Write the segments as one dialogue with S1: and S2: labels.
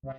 S1: Bust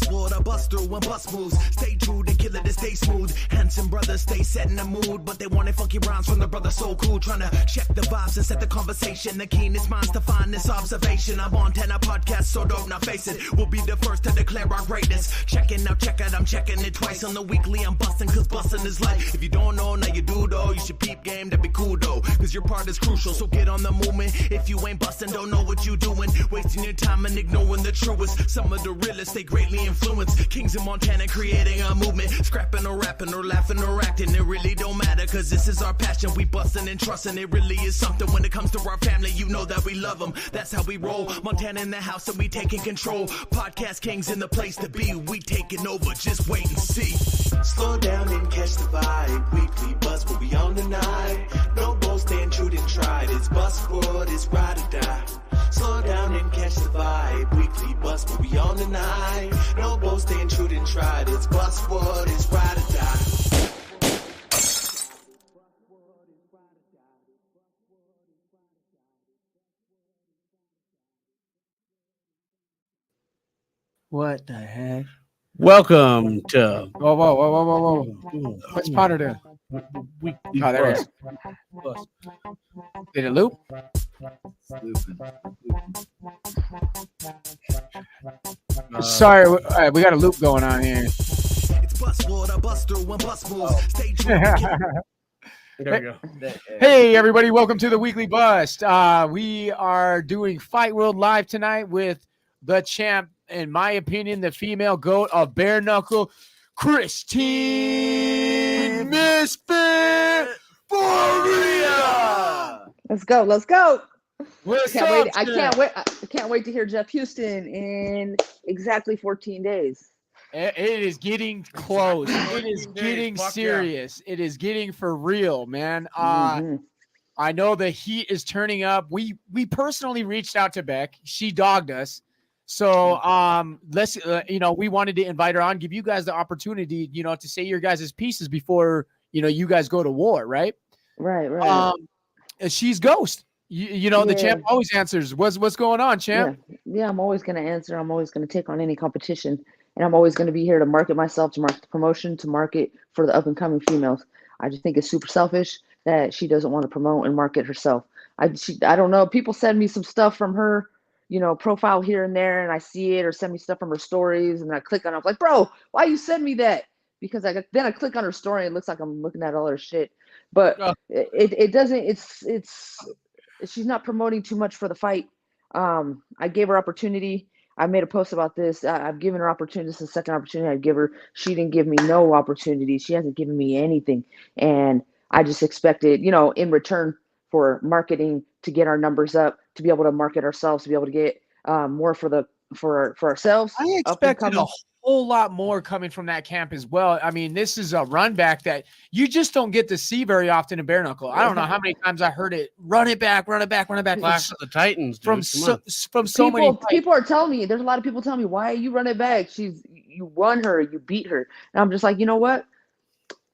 S1: forward, I bust through and bust moves. Stay true, they kill it, they stay smooth. Handsome brothers stay set in the mood, but they wanted funky rhymes from the brother so cool. Trying to check the vibes and set the conversation. The keenest minds to find this observation. I'm on 10 podcast, so don't not face it. We'll be the first to declare our greatness. Checking out, check out, I'm checking it twice on the weekly. I'm busting, cause busting is life. If you don't know, now you do though. You should peep game, that'd be cool though. Cause your part is crucial, so get on the movement. If you ain't busting, don't know what you doing. Wasting your time and ignoring the truest. Some of the realest, they greatly influence. Kings in Montana creating a movement. Scrapping or rapping or laughing or acting. It really don't matter cause this is our passion. We busting and trusting. It really is something when it comes to our family. You know that we love them. That's how we roll. Montana in the house and we taking control. Podcast kings in the place to be. We taking over. Just wait and see.
S2: Slow down and catch the vibe. Weekly buzz will be on tonight. No bull stand true and tried. It's bus world. It's ride or die. Slow down and catch the vibe. Weekly bus will be on tonight. No bull stand true and tried. It's bus world. It's ride or die.
S3: What the heck?
S4: Welcome to
S3: Whoa. What's Potter doing? Oh, there it is. Did it loop? Sorry, we got a loop going on here.
S1: It's bust forward, I bust through and bust moves. Stay true.
S4: there we go.
S3: Hey, everybody, welcome to the Weekly Bust. We are doing Fight World Live tonight with the champ, in my opinion, the female GOAT of bare knuckle, Christine Misfit Ferea.
S5: Let's go.
S3: What's
S5: I
S3: up,
S5: can't wait. I can't wait to hear Jeff Houston in exactly 14 days.
S3: It is getting close. It is getting serious. Yeah. It is getting for real, man. I know the heat is turning up. We personally reached out to Bec. She dogged us. So let's we wanted to invite her on, give you guys the opportunity, to say your guys' pieces before you guys go to war, right?
S5: Right.
S3: She's Ghost. The champ always answers. What's going on, champ?
S5: Yeah, I'm always going to answer. I'm always going to take on any competition, and I'm always going to be here to market myself, to market the promotion, to market for the up and coming females. I just think it's super selfish that she doesn't want to promote and market herself. I don't know. People send me some stuff from her, profile here and there, and I see it, or send me stuff from her stories, and I click on it. I'm like, bro, why you send me that? Because then I click on her story, and it looks like I'm looking at all her shit. But it doesn't. It's she's not promoting too much for the fight. I gave her opportunity. I made a post about this. I've given her opportunity. This is the second opportunity I give her. She didn't give me no opportunity. She hasn't given me anything, and I just expected, in return for marketing, to get our numbers up, to be able to market ourselves, to be able to get more for ourselves.
S3: I expected a whole lot more coming from that camp as well. I mean, this is a run back that you just don't get to see very often in bare knuckle. I don't know how many times I heard it. Run it back.
S4: Clash of the Titans, dude.
S3: From so many
S5: people are telling me. There's a lot of people telling me, why are you running back? You won her, you beat her, and I'm just like, you know what?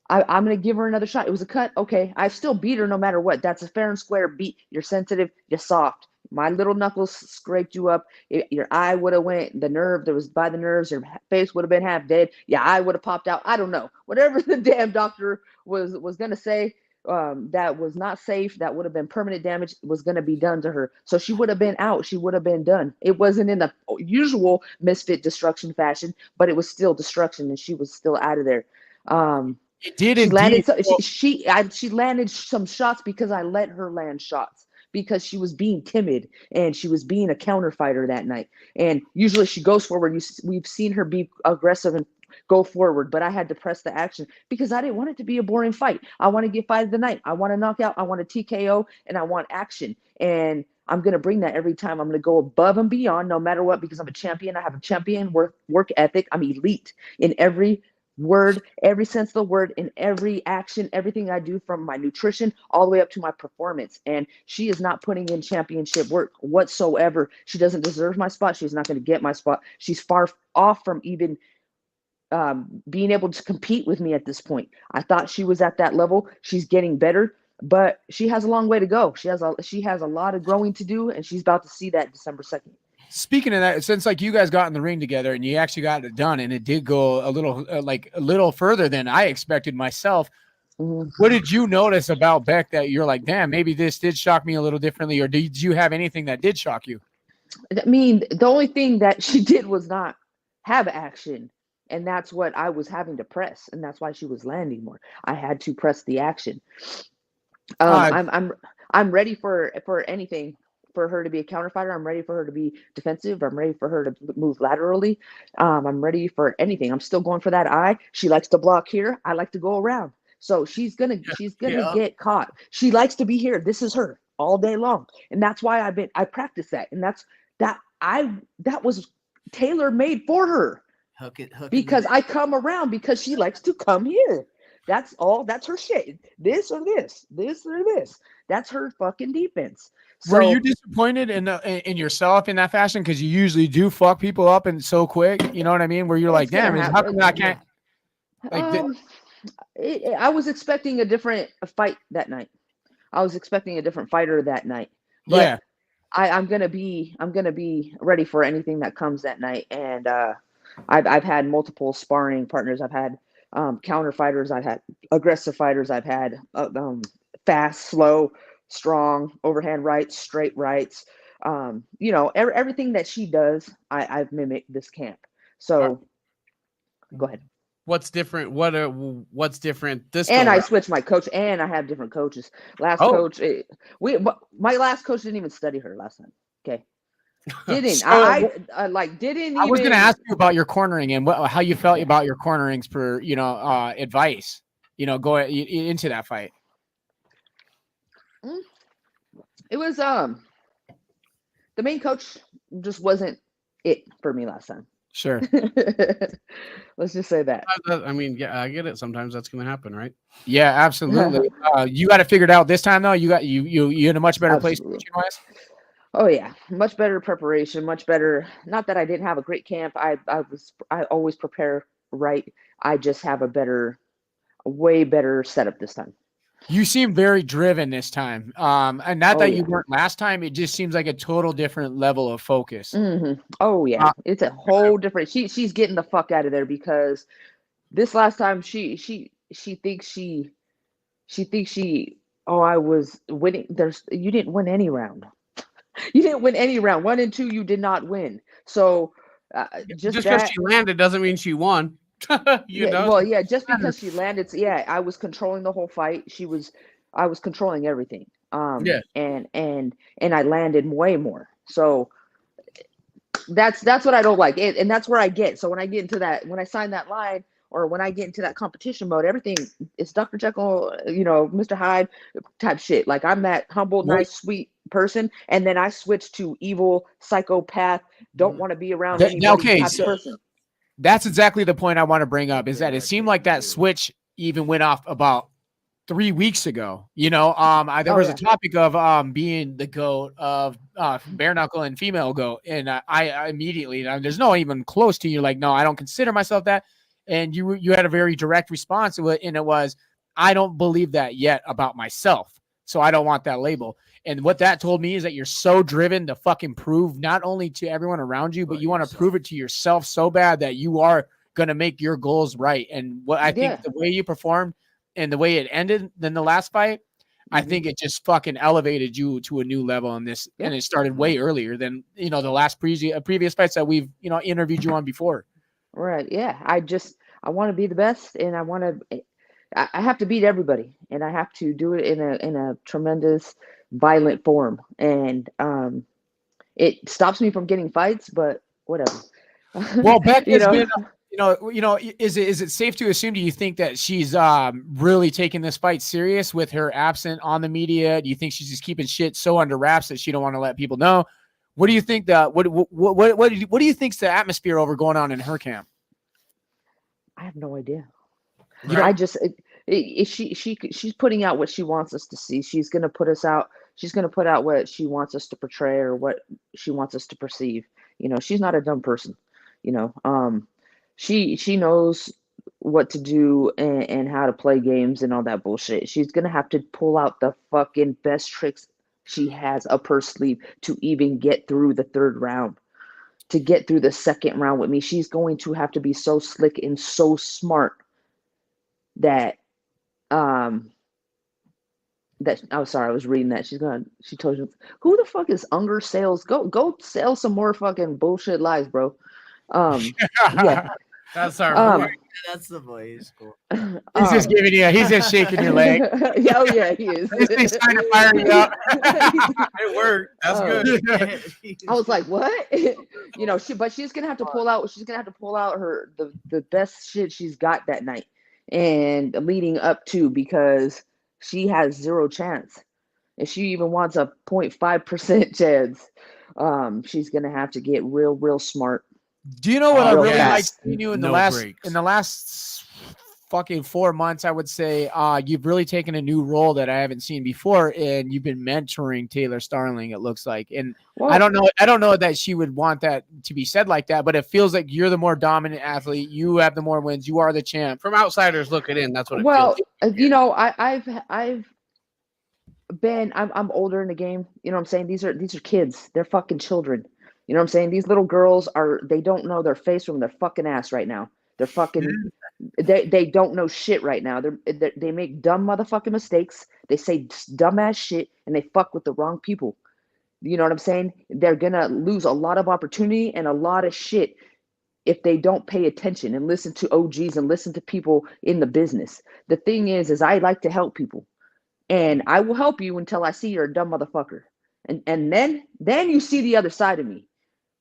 S5: I'm going to give her another shot. It was a cut. Okay. I still beat her no matter what. That's a fair and square beat. You're sensitive. You're soft. My little knuckles scraped you up. Your eye would have went. The nerve that was by the nerves. Your face would have been half dead. Your eye would have popped out. I don't know. Whatever the damn doctor was going to say, that was not safe. That would have been permanent damage. Was going to be done to her. So she would have been out. She would have been done. It wasn't in the usual Misfit destruction fashion, but it was still destruction, and she was still out of there.
S3: It did
S5: indeed.
S3: She
S5: landed some shots because I let her land shots, because she was being timid and she was being a counter fighter that night. And usually she goes forward. We've seen her be aggressive and go forward, but I had to press the action because I didn't want it to be a boring fight. I want to get fight of the night. I want to knock out. I want a TKO, and I want action. And I'm going to bring that every time. I'm going to go above and beyond no matter what, because I'm a champion. I have a champion work ethic. I'm elite in every word, every sense of the word, in every action, everything I do, from my nutrition all the way up to my performance. And she is not putting in championship work whatsoever. She doesn't deserve my spot. She's not going to get my spot. She's far off from even being able to compete with me at this point. I thought she was at that level. She's getting better, but she has a long way to go. She has a lot of growing to do, and she's about to see that December 2nd.
S3: Speaking of that, since like you guys got in the ring together and you actually got it done, and it did go a little further than I expected myself. Mm-hmm. What did you notice about Bec that you're like, damn, maybe this did shock me a little differently, or did you have anything that did shock you?
S5: I mean, the only thing that she did was not have action, and that's what I was having to press, and that's why she was landing more. I had to press the action. I'm ready for anything. For her to be a counter fighter, I'm ready for her to be defensive. I'm ready for her to move laterally. I'm ready for anything. I'm still going for that eye. She likes to block here. I like to go around. So she's gonna get caught. She likes to be here. This is her all day long, and that's why I practice that, and that was tailor made for her. Hook it. Because I come around because she likes to come here. That's all. That's her shit. This or this. This or this. That's her fucking defense. So,
S3: were you disappointed in yourself in that fashion? Because you usually do fuck people up and so quick. You know what I mean? Where you're like, damn, how come I can't?
S5: I was expecting a different fight that night. I was expecting a different fighter that night. But yeah, I'm gonna be ready for anything that comes that night. And I've had multiple sparring partners. I've had counter fighters. I've had aggressive fighters. I've had fast, slow, strong, overhand rights, straight rights. Everything that she does, I've mimicked this camp. So go ahead.
S4: What's different? What's different this
S5: and I switched my coach, and I have different coaches. Coach, my last coach didn't even study her last time. Okay. Didn't. So, I was
S3: going to ask you about your cornering and how you felt about your cornerings per, advice, go into that fight.
S5: It was the main coach just wasn't it for me last time.
S3: Sure.
S5: Let's just say that.
S4: I mean, yeah, I get it. Sometimes that's going to happen, right?
S3: Yeah, absolutely. You got it figured out this time though. You in a much better place wise.
S5: Oh yeah, much better preparation, much better. Not that I didn't have a great camp. I always prepare right. I just have a way better setup this time.
S3: You seem very driven this time. And not that you weren't last time. It just seems like a total different level of focus.
S5: Mm-hmm. Oh yeah, it's a whole different. She's getting the fuck out of there because this last time she thinks she. Oh, I was winning. You didn't win any round. You didn't win any round. 1 and 2, you did not win. So
S4: just because she landed doesn't mean she won.
S5: Just because she landed. Yeah, I was controlling the whole fight. I was controlling everything. And I landed way more. So that's what I don't like. And that's where I get. So when I get into that, when I sign that line, or when I get into that competition mode, everything is Dr. Jekyll, Mr. Hyde type shit. Like I'm that humble, nice, sweet person, and then I switch to evil, psychopath, don't want to be around anybody type person.
S3: That's exactly the point I want to bring up, is that it seemed like that switch even went off about 3 weeks ago. There was a topic of being the GOAT of bare knuckle and female GOAT. And I immediately, there's no even close to you. Like, no, I don't consider myself that. And you had a very direct response to it. And it was, I don't believe that yet about myself. So I don't want that label. And what that told me is that you're so driven to fucking prove not only to everyone around you, but you want to prove it to yourself so bad that you are going to make your goals right. And what I think the way you performed and the way it ended in the last fight, I think it just fucking elevated you to a new level in this. And it started way earlier than, the last previous fights that we've, interviewed you on before.
S5: Right. Yeah. I want to be the best, and I have to beat everybody, and I have to do it in a tremendous, violent form. And it stops me from getting fights, but whatever.
S3: Well, Bec has been, is it safe to assume, do you think that she's really taking this fight serious with her absent on the media? Do you think she's just keeping shit so under wraps that she don't want to let people know? What do you think what do you think's the atmosphere over going on in her camp?
S5: I have no idea. She's putting out what she wants us to see. She's gonna put us out. She's gonna put out what she wants us to portray or what she wants us to perceive. She's not a dumb person. She knows what to do and how to play games and all that bullshit. She's gonna have to pull out the fucking best tricks she has up her sleeve to even get through the third round. To get through the second round with me, she's going to have to be so slick and so smart that I'm sorry, I was reading that. She told you, who the fuck is Unger Sales? Go sell some more fucking bullshit lies, bro. Yeah.
S4: That's our
S6: that's the boy. He's cool.
S3: He's just giving you. He's just shaking your leg.
S5: Yeah, he is.
S3: He's trying to fire you up.
S4: It worked. That's good.
S5: I was like, what? But she's gonna have to pull out. She's gonna have to pull out the best shit she's got that night and leading up to, because she has zero chance. If she even wants a 0.5% chance, she's gonna have to get real smart.
S3: Do you know what I really
S5: fast.
S3: like seeing you in the last fucking 4 months? I would say you've really taken a new role that I haven't seen before, and you've been mentoring Taylor Starling. It looks like, and I don't know that she would want that to be said like that, but it feels like you're the more dominant athlete. You have the more wins. You are the champ.
S4: From outsiders looking in, that's what it
S5: feels
S4: like.
S5: I'm older in the game. You know what I'm saying? These are kids. They're fucking children. You know what I'm saying? These little girls they don't know their face from their fucking ass right now. They're fucking, they don't know shit right now. They make dumb motherfucking mistakes. They say dumbass shit and they fuck with the wrong people. You know what I'm saying? They're gonna lose a lot of opportunity and a lot of shit if they don't pay attention and listen to OGs and listen to people in the business. The thing is I like to help people, and I will help you until I see you're a dumb motherfucker. And then you see the other side of me.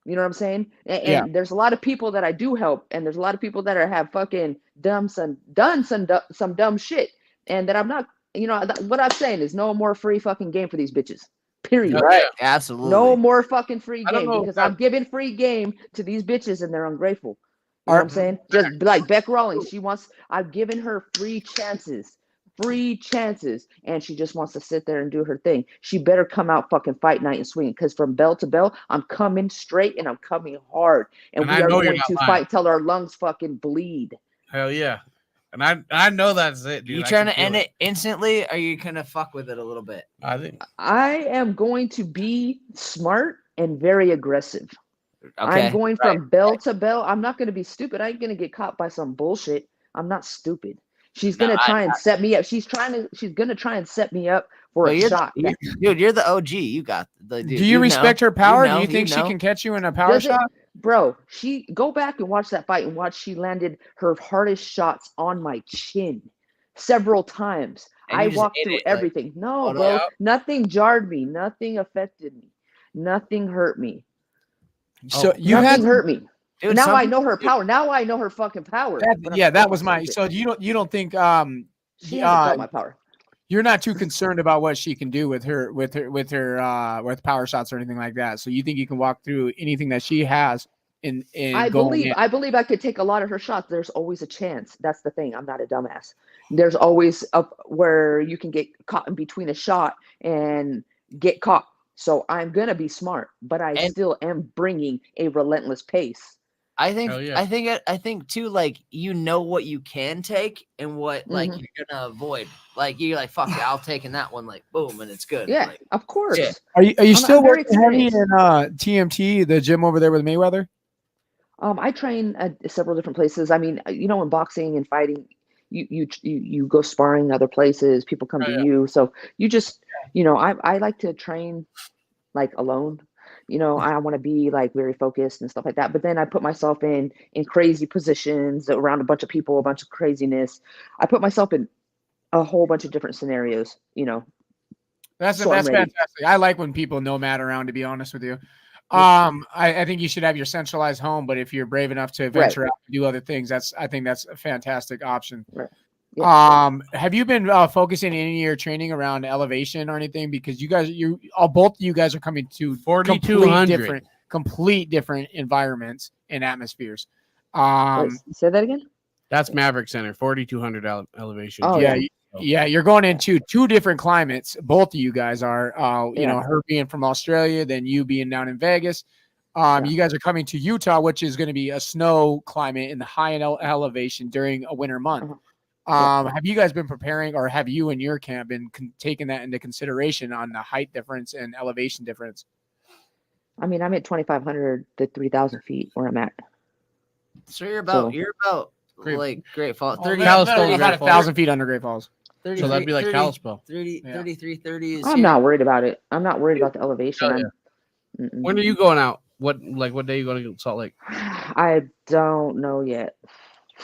S5: You know what I'm saying? And there's a lot of people that I do help, and there's a lot of people that have fucking done some dumb shit, and that I'm not. What I'm saying is no more free fucking game for these bitches. Period.
S6: Right. Absolutely.
S5: No more fucking free game, because I'm giving free game to these bitches and they're ungrateful. You know what I'm saying? Just like Bec Rawlings, I've given her free chances, and she just wants to sit there and do her thing. She better come out fucking fight night and swing, because from bell to bell, I'm coming straight and I'm coming hard, and we are going to fight till our lungs fucking bleed.
S4: Hell yeah. And I know that's it, dude.
S6: You trying to end it instantly, or are you gonna fuck with it a little bit?
S5: I am going to be smart and very aggressive.
S6: Okay.
S5: I'm going from bell to bell. I'm not going to be stupid. I ain't going to get caught by some bullshit. I'm not stupid. She's going to try and set me up. She's going to try and set me up for a shot.
S6: Dude, you're the OG. You got the dude.
S3: Do you respect her power? Do you think she can catch you in a power shot?
S5: Bro, go back and watch that fight and watch she landed her hardest shots on my chin several times. I walked through everything. No, bro. Nothing jarred me. Nothing affected me. Nothing hurt me.
S3: So
S5: nothing hurt me.
S6: Dude,
S5: now I know her power. Now I know her fucking power.
S3: That was my. So you don't think
S5: she has my power?
S3: You're not too concerned about what she can do with power shots or anything like that. So you think you can walk through anything that she has
S5: I believe I could take a lot of her shots. There's always a chance. That's the thing. I'm not a dumbass. There's always where you can get caught in between a shot and get caught. So I'm gonna be smart, but I still am bringing a relentless pace.
S6: I think too, like, you know what you can take and what like you're gonna avoid. Like you're like, fuck it, I'll take in that one, like boom, and it's good.
S5: Yeah,
S6: like,
S5: of course. Yeah.
S3: Are you still working heavy in TMT, the gym over there with Mayweather?
S5: I train at several different places. I mean, in boxing and fighting, you go sparring other places. People come to you, so you just I like to train like alone. I want to be like very focused and stuff like that. But then I put myself in crazy positions around a bunch of people, a bunch of craziness. I put myself in a whole bunch of different scenarios.
S3: That's fantastic. I like when people know Matt around, to be honest with you. I think you should have your centralized home, but if you're brave enough to venture out and do other things, I think that's a fantastic option. Right. Yeah. Have you been focusing any of your training around elevation or anything? Because both of you guys are coming to complete different environments and atmospheres.
S5: Say that again.
S4: That's Maverick Center, 4,200 elevation.
S5: Oh,
S3: yeah,
S5: yeah.
S3: yeah, you're going into two different climates. Both of you guys are. You
S5: Yeah.
S3: know, her being from Australia, then you being down in Vegas.
S5: Yeah.
S3: You guys are coming to Utah, which is going to be a snow climate in the high elevation during a winter month. Have you guys been preparing, or have you and your camp been taking that into consideration on the height difference and elevation difference?
S5: I mean, I'm at 2,500 to 3,000 feet where I'm at.
S6: So you're about like Great Falls. 30,
S4: Kalispell,
S3: about 1,000 feet under Great Falls.
S6: 30,
S4: So that'd be like
S6: 30,
S4: Kalispell.
S6: 30,
S3: Yeah.
S6: 33, 30 is
S5: I'm
S6: here.
S5: not worried about it. I'm not worried about the elevation.
S4: Oh, yeah. When are you going out? What day are you going to Salt Lake?
S5: I don't know yet.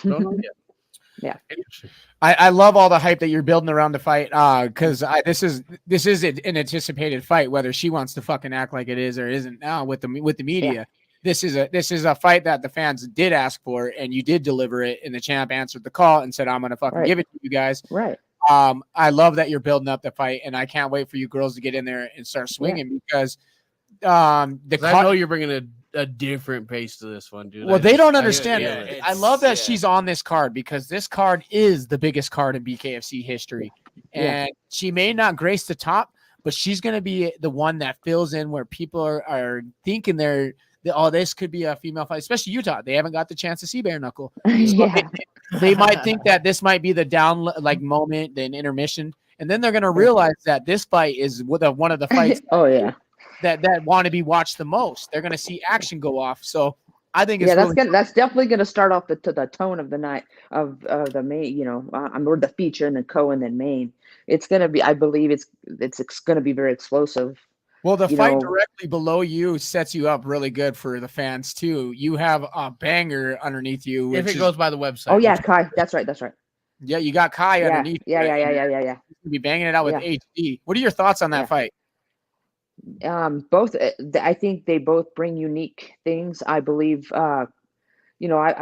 S4: Don't know yet.
S5: Yeah.
S4: Interesting.
S3: I love all the hype that you're building around the fight, because this is an anticipated fight, whether she wants to fucking act like it is or isn't now with the media. Yeah. This is a fight that the fans did ask for, and you did deliver it, and the champ answered the call and said, I'm gonna fucking give it to you guys.
S5: Right.
S3: I love that you're building up the fight, and I can't wait for you girls to get in there and start swinging because I
S4: know you're bringing a different pace to this one, dude.
S3: Well, they don't understand. I love that she's on this card because this card is the biggest card in BKFC history. And she may not grace the top, but she's going to be the one that fills in where people are thinking this could be a female fight, especially Utah. They haven't got the chance to see bare knuckle. So they might think that this might be the down moment, then intermission. And then they're going to realize that this fight is one of the fights. That want to be watched the most. They're going to see action go off. So I think it's
S5: that's definitely going to start off the tone of the night of the main, or the feature and then and then main. It's going to be, I believe it's going to be very explosive.
S3: Well, the fight directly below you sets you up really good for the fans too. You have a banger underneath you.
S4: If it goes by the website.
S5: Oh yeah, Kai. That's right.
S3: Yeah, you got Kai underneath.
S5: Yeah.
S3: You'll be banging it out with HD. What are your thoughts on that fight?
S5: Both, I think they both bring unique things. I believe, I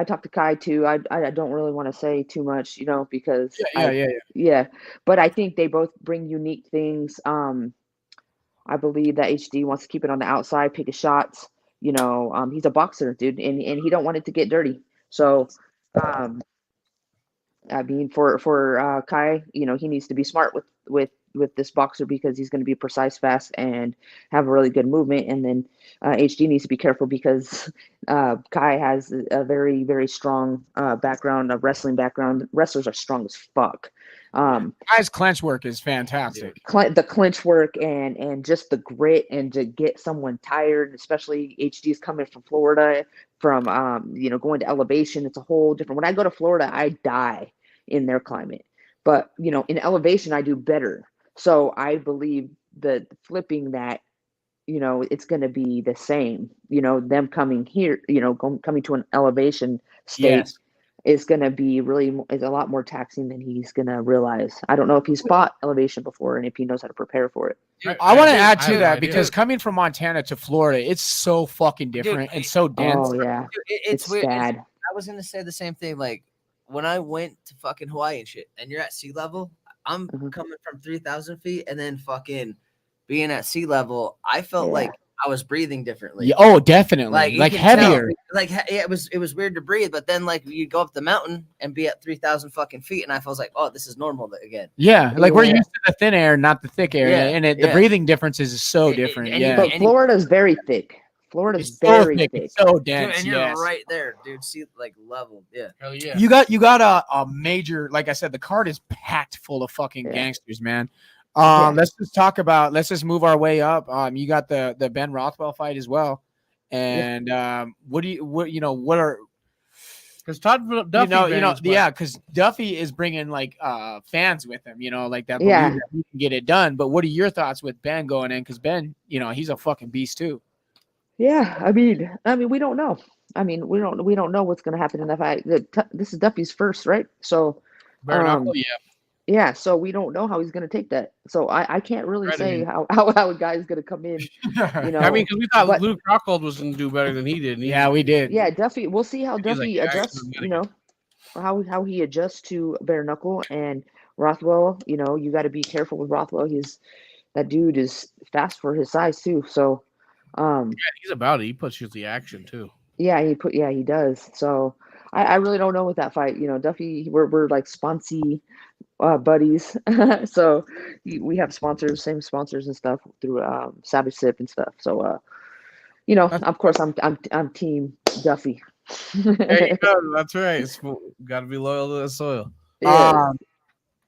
S5: talked to Kai too. I don't really want to say too much, because but I think they both bring unique things. I believe that HD wants to keep it on the outside, pick his shots. He's a boxer, dude, and he don't want it to get dirty. So, I mean, for Kai, he needs to be smart with this boxer because he's going to be precise, fast, and have a really good movement. And then HD needs to be careful because Kai has a very, very strong background, a wrestling background. Wrestlers are strong as fuck.
S3: Kai's clinch work is fantastic.
S5: The clinch work and just the grit and to get someone tired, especially HD's coming from Florida, from going to elevation. It's a whole different. When I go to Florida, I die in their climate, but in elevation I do better. So I believe that flipping that, it's going to be the same. Them coming here, coming to an elevation state is going to be is a lot more taxing than he's going to realize. I don't know if he's fought elevation before and if he knows how to prepare for it.
S3: I want to add to that because coming from Montana to Florida, it's so fucking different and so dense.
S5: Oh yeah,
S6: it's weird.
S5: bad.
S6: I was going to say the same thing. Like when I went to fucking Hawaii and shit, and you're at sea level. I'm coming from 3,000 feet and then fucking being at sea level. I felt like I was breathing differently.
S3: Yeah, oh, definitely. Like heavier.
S6: It was weird to breathe, but then you go up the mountain and be at 3,000 fucking feet, and I was like, oh, this is normal again.
S3: Yeah, like we're used to the thin air, not the thick air, and the breathing differences is so different.
S5: But Florida's very thick. Florida's very thick.
S3: It's so dense.
S6: Dude, and you're right there, dude. See, level. Yeah.
S4: Hell yeah.
S3: You got a major, like I said, the card is packed full of fucking gangsters, man. Let's just move our way up. You got the Ben Rothwell fight as well. And what are
S4: because Todd Duffy,
S3: because Duffy is bringing fans with him, like that. That he can get it done. But what are your thoughts with Ben going in? Because Ben, he's a fucking beast too.
S5: Yeah, I mean, we don't know. I mean, we don't know what's going to happen in that fight. This is Duffy's first, right? So, yeah. So we don't know how he's going to take that. So I can't really say how a guy's going to come in.
S4: I mean, because we thought Luke Rockhold was going to do better than he did.
S3: Yeah, we did.
S5: Yeah, Duffy. We'll see how Duffy adjusts. How he adjusts to bare knuckle and Rothwell. You got to be careful with Rothwell. That dude is fast for his size too. So.
S4: He's about it. He puts you the action too.
S5: Yeah, he does. So I really don't know with that fight. You know, Duffy, we're like sponsee buddies, so we have sponsors, same sponsors and stuff through Savage Sip and stuff. So you know, of course, I'm team Duffy.
S4: There you go. That's right. Got to be loyal to the soil.
S5: Yeah.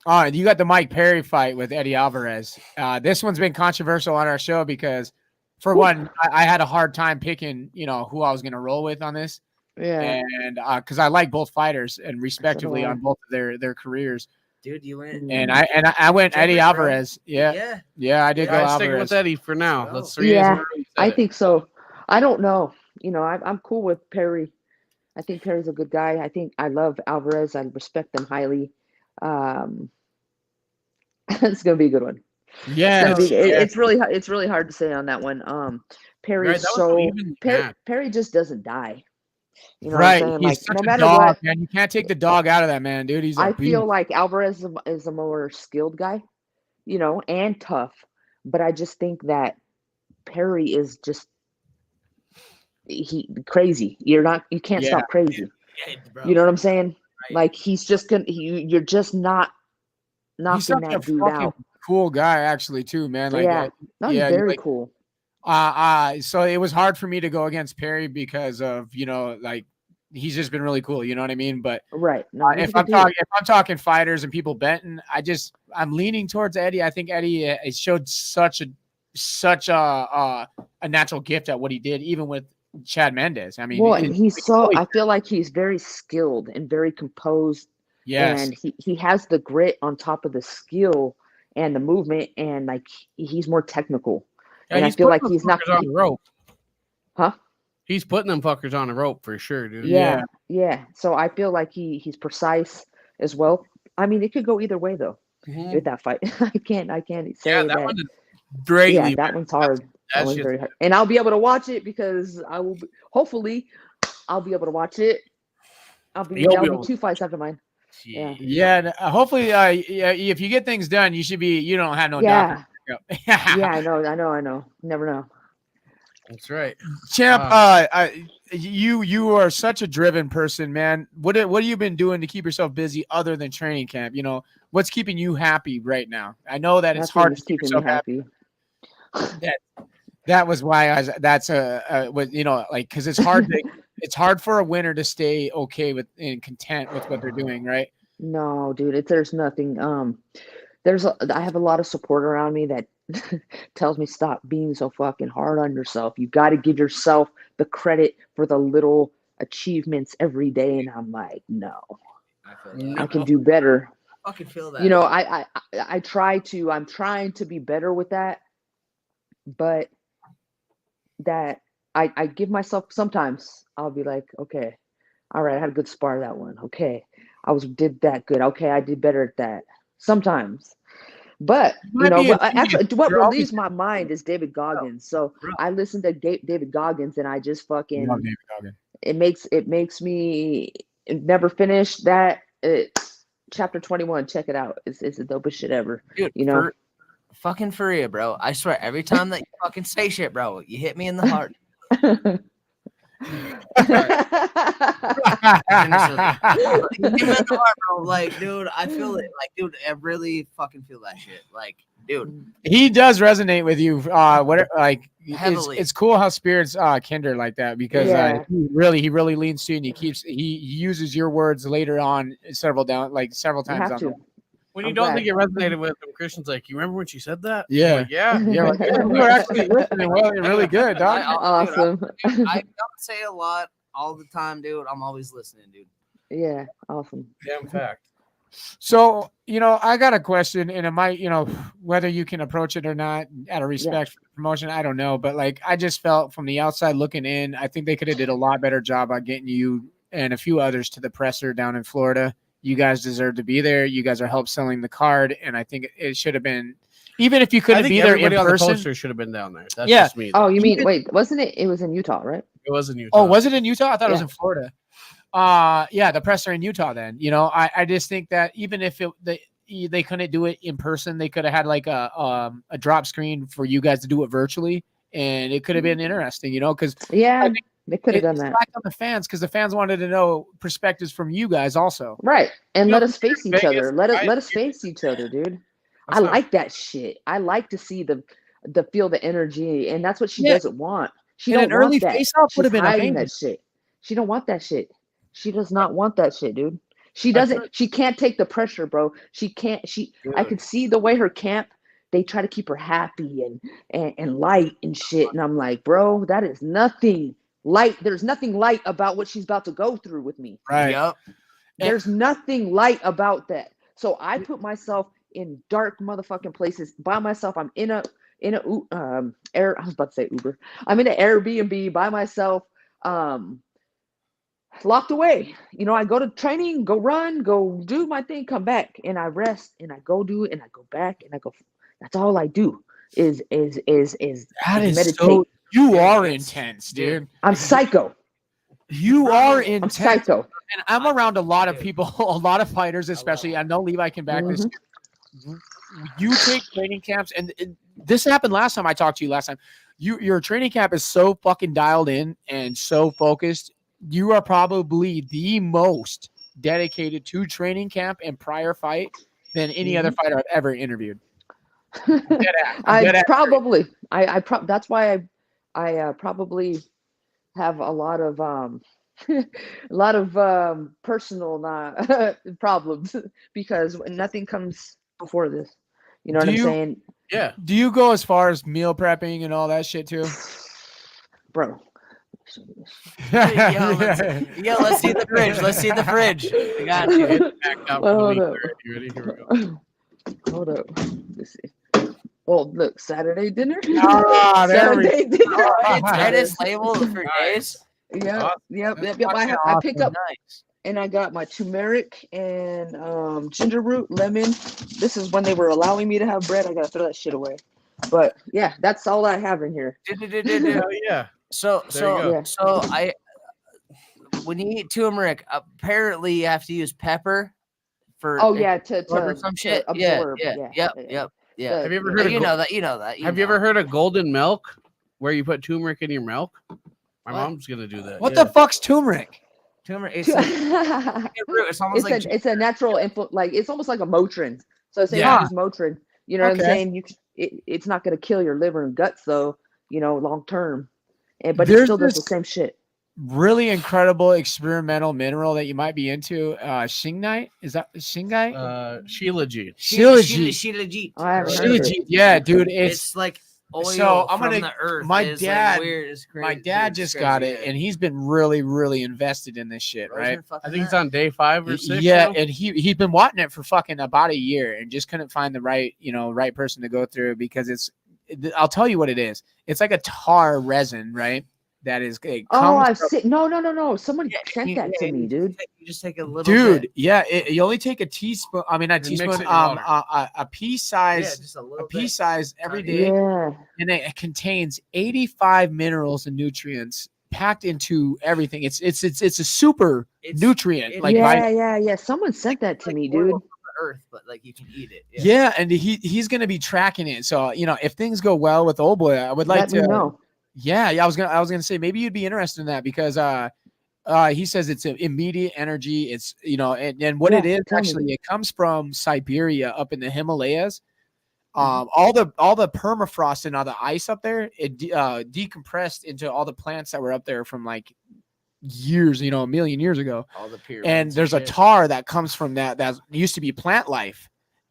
S3: You got the Mike Perry fight with Eddie Alvarez. This one's been controversial on our show because, for one, I had a hard time picking, you know, who I was going to roll with on this.
S5: Yeah.
S3: And because I like both fighters and respectively on both of their careers.
S6: Dude, you went.
S3: And I went Eddie Alvarez. Yeah, I did go Alvarez.
S4: Sticking with Eddie for now. That's 3
S5: days.
S4: Yeah,
S5: I think so. I don't know. You know, I'm cool with Perry. I think Perry's a good guy. I think I love Alvarez. I respect them highly. It's gonna be a good one.
S3: Yeah,
S5: it's really hard to say on that one. Perry's Perry just doesn't die. You know
S3: right.
S5: What I'm saying?
S3: He's
S5: like
S3: such
S5: no matter
S3: dog,
S5: what,
S3: man. You can't take the dog out of that man, dude.
S5: I feel like Alvarez is a more skilled guy, you know, and tough. But I just think that Perry is just crazy. You can't stop crazy. Yeah, you know what I'm saying? Right. Like he's just gonna you're just not knocking that dude out.
S3: Cool guy, actually, too, man. Like,
S5: very cool.
S3: So it was hard for me to go against Perry because of, you know, like he's just been really cool. You know what I mean? But
S5: right. No,
S3: if I'm talking fighters and people betting, I'm leaning towards Eddie. I think Eddie showed such a natural gift at what he did, even with Chad Mendes. I mean,
S5: I feel like he's very skilled and very composed.
S3: Yes.
S5: And he has the grit on top of the skill and the movement, and like he's more technical.
S4: Yeah,
S5: and I feel like he's not
S4: on the rope.
S5: Huh?
S4: He's putting them fuckers on a rope for sure, dude.
S5: Yeah. So I feel like he's precise as well. I mean, it could go either way though with that fight. I can't say that.
S4: One is greatly.
S5: Yeah, that one's hard. That one's very hard. And I'll be able to watch it because hopefully I'll be able to watch it. I'll be 2 fights after mine.
S3: Yeah. Hopefully, if you get things done, you don't have no doctor.
S5: Yeah, I know. Never know.
S4: That's right.
S3: Champ, you are such a driven person, man. What have you been doing to keep yourself busy other than training camp? You know, what's keeping you happy right now? I know that it's hard to keep yourself happy. That was why because it's hard it's hard for a winner to stay okay with and content with what they're doing, right?
S5: No, dude, there's nothing. I have a lot of support around me that tells me stop being so fucking hard on yourself. You got to give yourself the credit for the little achievements every day. And I'm like, no, I can do better.
S6: I fucking feel that.
S5: You know, I'm trying to be better with that, but that I give myself, sometimes I'll be like, okay, all right, I had a good spar that one. Okay, did that good. Okay, I did better at that. Sometimes, but you know, what relieves my mind is David Goggins. So I listen to David Goggins, and I just fucking love David Goggins. It makes me never finish that. Chapter 21. Check it out. It's the dopest shit ever.
S6: Dude,
S5: you know.
S6: Fucking Ferea, bro. I swear, every time that you fucking say shit, bro, you hit me in the heart. Like, dude, I feel it. Like, dude, I really fucking feel that shit. Like, dude,
S3: he does resonate with you.
S6: Heavily.
S3: It's cool how spirits kinder like that because he really leans to you, and he uses your words later on several times.
S4: When you don't think it resonated with him, Christian's like, you remember when she said that?
S3: Yeah.
S4: Like, yeah.
S3: You were actually listening really good, dog.
S5: Awesome.
S6: I don't say a lot all the time, dude. I'm always listening, dude.
S5: Yeah, awesome.
S4: Damn fact.
S3: So, you know, I got a question, and it might, you know, whether you can approach it or not out of respect for the promotion, I don't know. But, like, I just felt from the outside looking in, I think they could have did a lot better job on getting you and a few others to the presser down in Florida. You guys deserve to be there. You guys are help selling the card, and I think it should have been, even if you couldn't be there in person.
S4: The poster should have been down there. That's just me.
S5: Oh, you mean wasn't it? It was in Utah, right?
S4: It was in Utah.
S3: Oh, was it in Utah? I thought it was in Florida. The presser in Utah. Then I just think that even if they couldn't do it in person, they could have had like a drop screen for you guys to do it virtually, and it could have been interesting. You know, because
S5: They could have done that.
S3: Back on the fans because the fans wanted to know perspectives from you guys also.
S5: Right. And
S3: You
S5: let
S3: know,
S5: us face each
S4: Vegas,
S5: other. Let
S4: right?
S5: us face each other, dude.
S4: That's
S5: I
S4: not-
S5: like that shit. I like to see the feel the energy, and that's what she
S3: Yeah.
S5: doesn't want. She
S3: And
S5: don't
S3: an early
S5: want that.
S3: face-off would
S5: She's
S3: have been
S5: hiding
S3: amazing.
S5: that shit. She don't want that shit. She does not want that shit, dude. She
S4: That's
S5: doesn't. She can't take the pressure, bro. She can't. I
S6: Dude.
S5: could see the way her camp. They try to keep her happy and light and shit, and I'm like, bro, that is nothing light. There's nothing light about what she's about to go through with me.
S3: Right.
S6: Yep.
S5: There's nothing light about that. So I put myself in dark motherfucking places by myself. I'm in a air. I was about to say Uber. I'm in an Airbnb by myself, locked away. You know, I go to training, go run, go do my thing, come back, and I rest, and I go do it, and I go back, and I go. That's all I do is
S3: That is
S5: meditate.
S3: so. You are
S6: it's-
S3: intense, dude.
S5: I'm psycho.
S3: You are
S5: I'm
S3: intense.
S5: psycho.
S3: And I'm around a lot of people, a lot of fighters, especially. I know Levi can back this. You take training camps, and this happened last time I talked to you. Last time, your training camp is so fucking dialed in and so focused. You are probably the most dedicated to training camp and prior fight than any other fighter I've ever interviewed.
S5: That's why I probably have a lot of personal problems because nothing comes before this. You know what I'm saying?
S4: Yeah.
S3: Do you go as far as meal prepping and all that shit too?
S5: Bro.
S6: Let's see the fridge. Let's see the fridge. I got you.
S4: Back up
S5: Well,
S4: for the week.
S5: hold up.
S4: You ready? Here we go.
S5: Hold up. Let's see. Well, look, Saturday dinner.
S3: Ah, there we
S5: Saturday dinner.
S6: And it's labeled for days.
S5: Yeah,
S4: Awesome.
S5: yep.
S3: Fucking
S5: I pick up
S6: Nice.
S5: and I got my turmeric and ginger root, lemon. This is when they were allowing me to have bread. I gotta throw that shit away. But yeah, that's all I have in here.
S4: Oh yeah.
S6: So
S4: There you go.
S5: Yeah.
S6: when you eat turmeric, apparently you have to use pepper for
S5: Oh yeah, to
S6: absorb some shit.
S5: absorb.
S6: Yep.
S5: The-
S4: Have you ever
S5: yeah.
S4: heard of
S6: You know that.
S4: Have you ever heard of golden milk, where you put turmeric in your milk? My
S6: What?
S4: mom's gonna do that.
S3: What
S4: yeah.
S3: the fuck's turmeric?
S6: turmeric? It's like it's almost like
S5: it's a natural like it's almost like a Motrin. So say
S3: Yeah.
S5: you use Motrin, you know what I'm
S3: Okay.
S5: saying? It's not gonna kill your liver and guts though, you know, long term. But it
S3: There's
S5: still does the
S3: this-
S5: same shit.
S3: Really incredible experimental mineral that you might be into. Shingnite? Is that Shingai?
S4: Shilajit.
S3: Shilajit.
S5: I haven't heard of it.
S3: Shilajit. Yeah, dude.
S6: It's like oil
S3: So, I'm
S6: from
S3: gonna-
S6: the earth.
S3: my
S6: It's
S3: dad-
S6: like weird. It's crazy.
S3: My dad
S6: Dude,
S3: just
S6: it's
S3: got
S6: crazy,
S3: it, and he's been really, really invested in this shit, right?
S4: I think it's on day 5 or 6.
S3: Yeah,
S4: now.
S3: and he's been wanting it for fucking about a year, and just couldn't find the right person to go through because I'll tell you what it is. It's like a tar resin, right? That is.
S5: Oh, I've seen. No. Someone sent that to me, dude.
S6: You just take a little
S3: Dude,
S6: bit.
S3: yeah, you only take a teaspoon. I mean, not
S4: And mix
S3: teaspoon.
S4: it in water.
S3: A pea size.
S6: just a little
S3: A pea
S6: bit.
S3: size every day,
S5: Yeah.
S3: and it contains 85 minerals and nutrients packed into everything. It's a super
S6: It's-
S3: nutrient.
S6: it's-
S3: Like
S5: Yeah. Someone sent that to
S6: Like
S5: me,
S6: oil
S5: dude.
S6: from the earth, but like you can eat it.
S3: yeah, and he's gonna be tracking it. So if things go well with old boy, I would like
S5: Let me
S3: to
S5: know.
S3: Yeah, I was gonna say maybe you'd be interested in that because he says it's an immediate energy. It's and what it
S5: Yeah,
S3: is
S5: tell me.
S3: actually, it comes from Siberia up in the Himalayas. All the permafrost and all the ice up there, it decompressed into all the plants that were up there from like years, a million years ago.
S6: All the pyramids
S3: And there's a
S6: shit.
S3: tar that comes from that used to be plant life,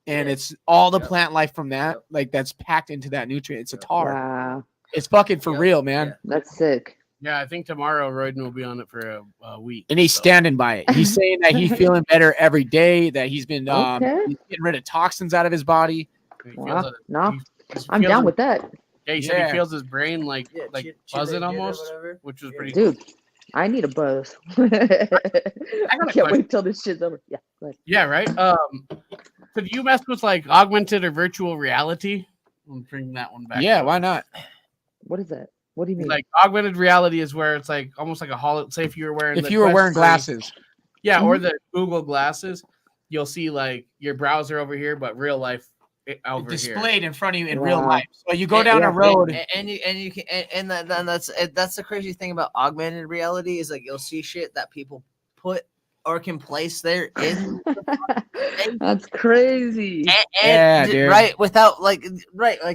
S3: and
S6: Yeah.
S3: it's all the
S6: Yep.
S3: plant life from that
S6: Yep.
S3: like that's packed into that nutrient. It's a
S6: Yep.
S3: tar.
S5: Wow,
S3: It's fucking for
S6: Yep.
S3: real, man.
S6: Yeah.
S5: that's sick.
S4: Yeah, I think tomorrow Royden will be on it for a week.
S3: And he's
S4: so.
S3: standing by it. He's saying that he's feeling better every day, that he's been
S5: Okay.
S3: he's getting rid of toxins out of his body.
S4: He feels
S5: Wow.
S4: it.
S5: No,
S4: He
S5: I'm
S4: feels
S5: down
S4: it-
S5: with that,
S4: Yeah, he said
S3: Yeah.
S4: he feels his brain like
S6: Yeah,
S4: buzzing
S6: chill,
S4: almost,
S6: whatever.
S4: which was
S6: Yeah.
S4: pretty.
S5: dude. I need a buzz. I can't
S4: question.
S5: wait till this shit's over. Yeah, go ahead.
S4: Yeah, right. So do you mess with like augmented or virtual reality? I'll bring that one back.
S3: Yeah,
S4: up.
S3: why not?
S5: What is that? What do you mean?
S4: Like augmented reality is where it's like almost like a holo. Say if you were wearing
S3: If
S4: the
S3: you were
S4: Quest
S3: wearing
S4: 3,
S3: glasses.
S4: yeah, or the Google glasses, you'll see like your browser over here, but real life
S3: displayed in front of you in
S5: Wow.
S3: real life. So you go down
S5: Yeah.
S3: a road.
S6: and you can, and that's the crazy thing about augmented reality is like you'll see shit that people put or can place there in
S5: That's crazy.
S3: Yeah, dude.
S6: right without like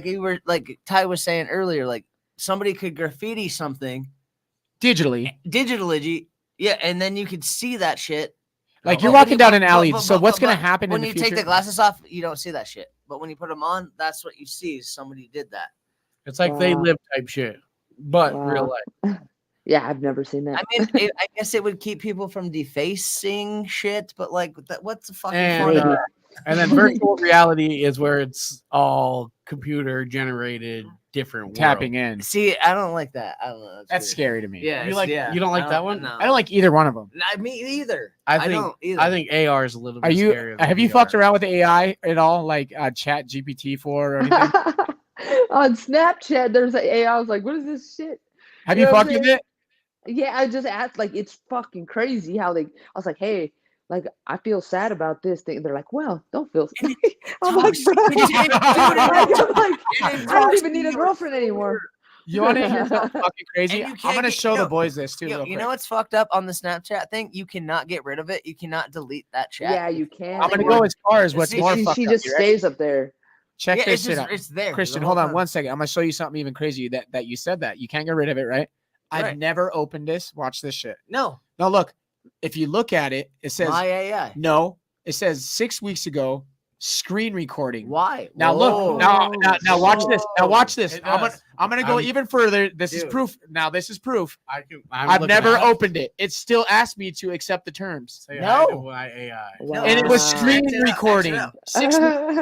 S6: you were like Ty was saying earlier, like somebody could graffiti something digitally, yeah, and then you could see that shit.
S3: Like
S6: But
S3: you're
S6: when
S3: walking down an alley. So what's gonna
S6: but
S3: happen
S6: when
S3: in the
S6: you
S3: future?
S6: take the glasses off? You don't see that shit. But when you put them on, that's what you see. Somebody did that.
S4: It's like they
S5: Wow.
S4: live type shit, but real
S5: Wow.
S4: life.
S5: Yeah, I've never seen that.
S6: I mean, I guess it would keep people from defacing shit, but like, what's the fucking
S4: And,
S6: fun of
S5: Maybe.
S6: that?
S4: And then virtual reality is where it's all computer generated, different
S3: Tapping
S4: world.
S3: in.
S6: See, I don't like that. I don't know.
S3: That's
S6: weird.
S3: scary to me.
S6: Yeah,
S4: You like?
S6: yeah.
S4: You don't like
S6: I
S4: that one?
S6: No.
S3: I don't like either one of them.
S6: Not me either.
S4: I
S6: don't either.
S4: think AR is a little bit
S3: Are you?
S4: scarier than
S3: Have you
S4: VR.
S3: fucked around with AI at all? Like Chat GPT 4 or anything?
S5: On Snapchat, there's an AI. I was like, what is this shit?
S3: Have
S5: You
S3: you
S5: know what
S3: fucked
S5: I'm
S3: with it?
S5: Yeah, I just asked, like, it's fucking crazy how I was like, hey, like, I feel sad about this thing. They're like, well, don't feel sad. I'm like, bro, I don't even need a girlfriend anymore.
S3: You want to hear something fucking crazy?
S6: And you
S3: I'm
S6: can't
S3: gonna
S6: get-
S3: show the
S6: yo,
S3: boys this too.
S6: You,
S3: real
S6: you
S3: quick.
S6: know what's fucked up on the Snapchat thing? You cannot get rid of it. You cannot delete that chat.
S5: Yeah, you can.
S3: I'm gonna go as far as what's
S6: See,
S3: more
S5: She
S3: fucked up.
S5: just
S3: You ready?
S5: stays up there.
S3: Check
S6: Yeah,
S3: this
S6: it's
S3: shit
S6: just
S3: out.
S6: it's there.
S3: Christian,
S6: the
S3: hold
S6: whole
S3: on
S6: time.
S3: 1 second. I'm gonna show you something even crazy that you said that. You can't get rid of it, right? I've
S6: Right.
S3: never opened this. Watch this shit.
S6: No,
S3: Now look, if you look at it, it says
S6: my AI.
S3: no. It says 6 weeks ago, screen recording.
S6: Why?
S3: Now look, now watch this. Now watch this.
S4: It
S3: I'm
S4: does.
S3: gonna go even further. This is
S6: Dude.
S3: proof. Now this is proof.
S4: I'm
S3: I've never
S4: looking at it.
S3: opened it. It still asked me to accept the terms.
S4: Say
S6: No.
S4: hi to my AI.
S5: Wow.
S3: And it was
S6: Wow.
S3: screen
S6: Check it out,
S3: recording.
S6: check
S3: 6 weeks.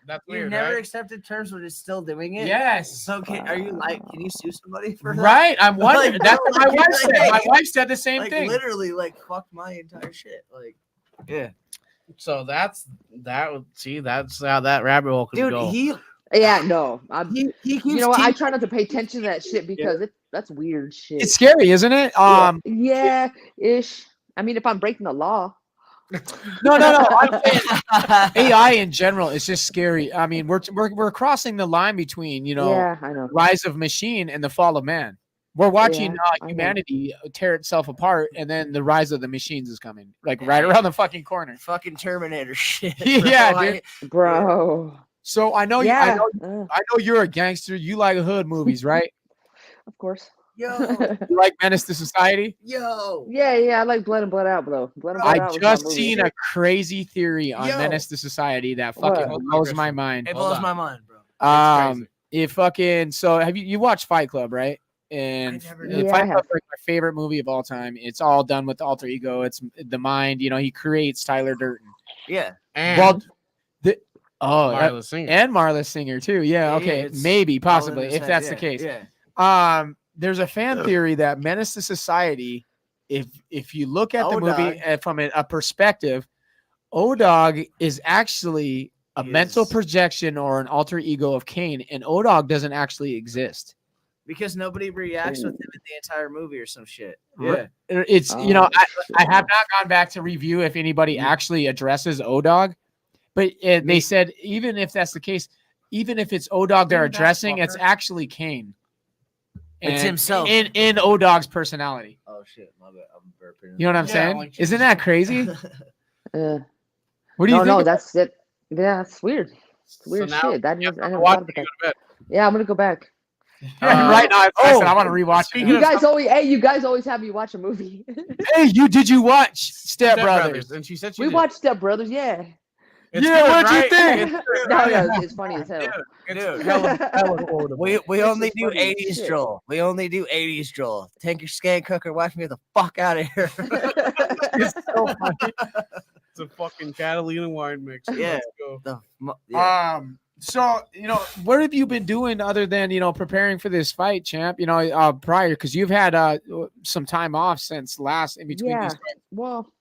S4: That's
S6: You
S4: weird,
S6: never
S4: right?
S6: accepted terms, but it's still doing it.
S3: Yes.
S6: So are you like? Can you sue somebody for that?
S3: Right. I'm wondering.
S6: Like,
S3: That's what my
S6: like,
S3: wife
S6: like,
S3: said. My
S6: like-
S3: wife said the same
S6: Like
S3: thing.
S6: literally, like fuck my entire shit. Like, yeah,
S4: So that's how that rabbit hole could
S6: dude.
S4: go.
S5: Yeah, no.
S6: He keeps.
S5: You know what? I try not to pay attention to that shit because that's weird shit.
S3: It's scary, isn't it?
S5: Yeah, ish. I mean, if I'm breaking the law.
S3: No. I'm saying AI in general is just scary. I mean, we're crossing the line between
S5: Yeah, I know.
S3: rise of machine and the fall of man. We're watching
S5: Yeah, I know.
S3: humanity tear itself apart, and then the rise of the machines is coming, like right around the fucking corner.
S6: fucking Terminator shit.
S3: Yeah,
S6: bro.
S3: dude.
S5: Bro.
S3: So I know
S5: Yeah.
S3: I know you're a gangster. You like hood movies, right?
S5: Of course.
S6: Yo,
S3: You like Menace to Society?
S6: yo.
S5: Yeah, I like Blood and Blood Out, bro. Blood and Blood
S3: I
S5: Out was
S3: just
S5: my movie.
S3: seen a crazy theory on
S6: Yo.
S3: Menace to Society that fucking
S5: What?
S3: blows my mind.
S6: It
S4: Hold
S6: blows
S4: on.
S6: my mind, bro.
S3: It fucking so have you watched Fight Club, right? And
S6: never
S3: Fight
S6: did.
S5: Yeah, I
S3: Club is like my favorite movie of all time. It's all done with the alter ego. It's the mind. He creates Tyler Durden.
S6: Yeah.
S4: And
S3: Well,
S4: Marla Singer.
S3: and Marla Singer too. Yeah,
S6: Yeah,
S3: okay,
S6: it's
S3: maybe,
S6: all in
S3: possibly,
S6: his
S3: if
S6: head,
S3: that's
S6: yeah,
S3: the case.
S6: Yeah.
S3: There's a fan theory that Menace to Society, if you look at the movie from a perspective, O-Dog is actually a mental projection or an alter ego of Kane, and O-Dog doesn't actually exist.
S6: Because nobody reacts with him in the entire movie or some shit.
S3: Yeah.
S6: Yeah.
S3: It's
S5: Oh,
S3: I have not gone back to review if anybody actually addresses O-Dog, but they said even if that's the case, even if it's O-Dog they're
S4: Dude, that
S3: addressing, it's
S4: fucker.
S3: actually Kane.
S6: It's
S3: And
S6: himself.
S3: in O-Dog's personality.
S6: Oh shit, my bad. I'm burping.
S3: You know what I'm
S4: Yeah,
S3: saying?
S4: like
S3: Isn't that crazy?
S5: Uh,
S3: What do you
S5: no,
S3: think?
S5: that's it. Yeah, it's weird. It's
S4: So
S5: weird
S4: now
S5: shit. That
S4: you have
S5: I
S4: to
S5: never
S4: watch
S5: thought about
S4: it
S5: that.
S4: to go to bed.
S5: Yeah, I'm gonna go back.
S3: Right now, I said I want to rewatch
S4: speaking
S3: it.
S5: You guys always have me watch a movie.
S3: Hey, did you watch Step Brothers?
S4: And she said she
S5: We
S4: did.
S5: watched Step Brothers, yeah.
S4: It's
S3: Yeah,
S4: good,
S3: what'd you
S4: right?
S3: think?
S5: No, it's funny as hell.
S6: Dude, we only
S5: just
S6: do
S5: funny as
S6: 80s
S5: shit.
S6: Joel. We only do 80s Joel. Take your scan cooker, watch me get the fuck out of here.
S3: It's so funny.
S4: It's a fucking Catalina wine mix.
S6: Yeah.
S4: Let's go.
S6: Yeah.
S3: So what have you been doing other than preparing for this fight, champ? Prior, because you've had some time off since last in between
S5: Yeah.
S3: these fights.
S5: Well,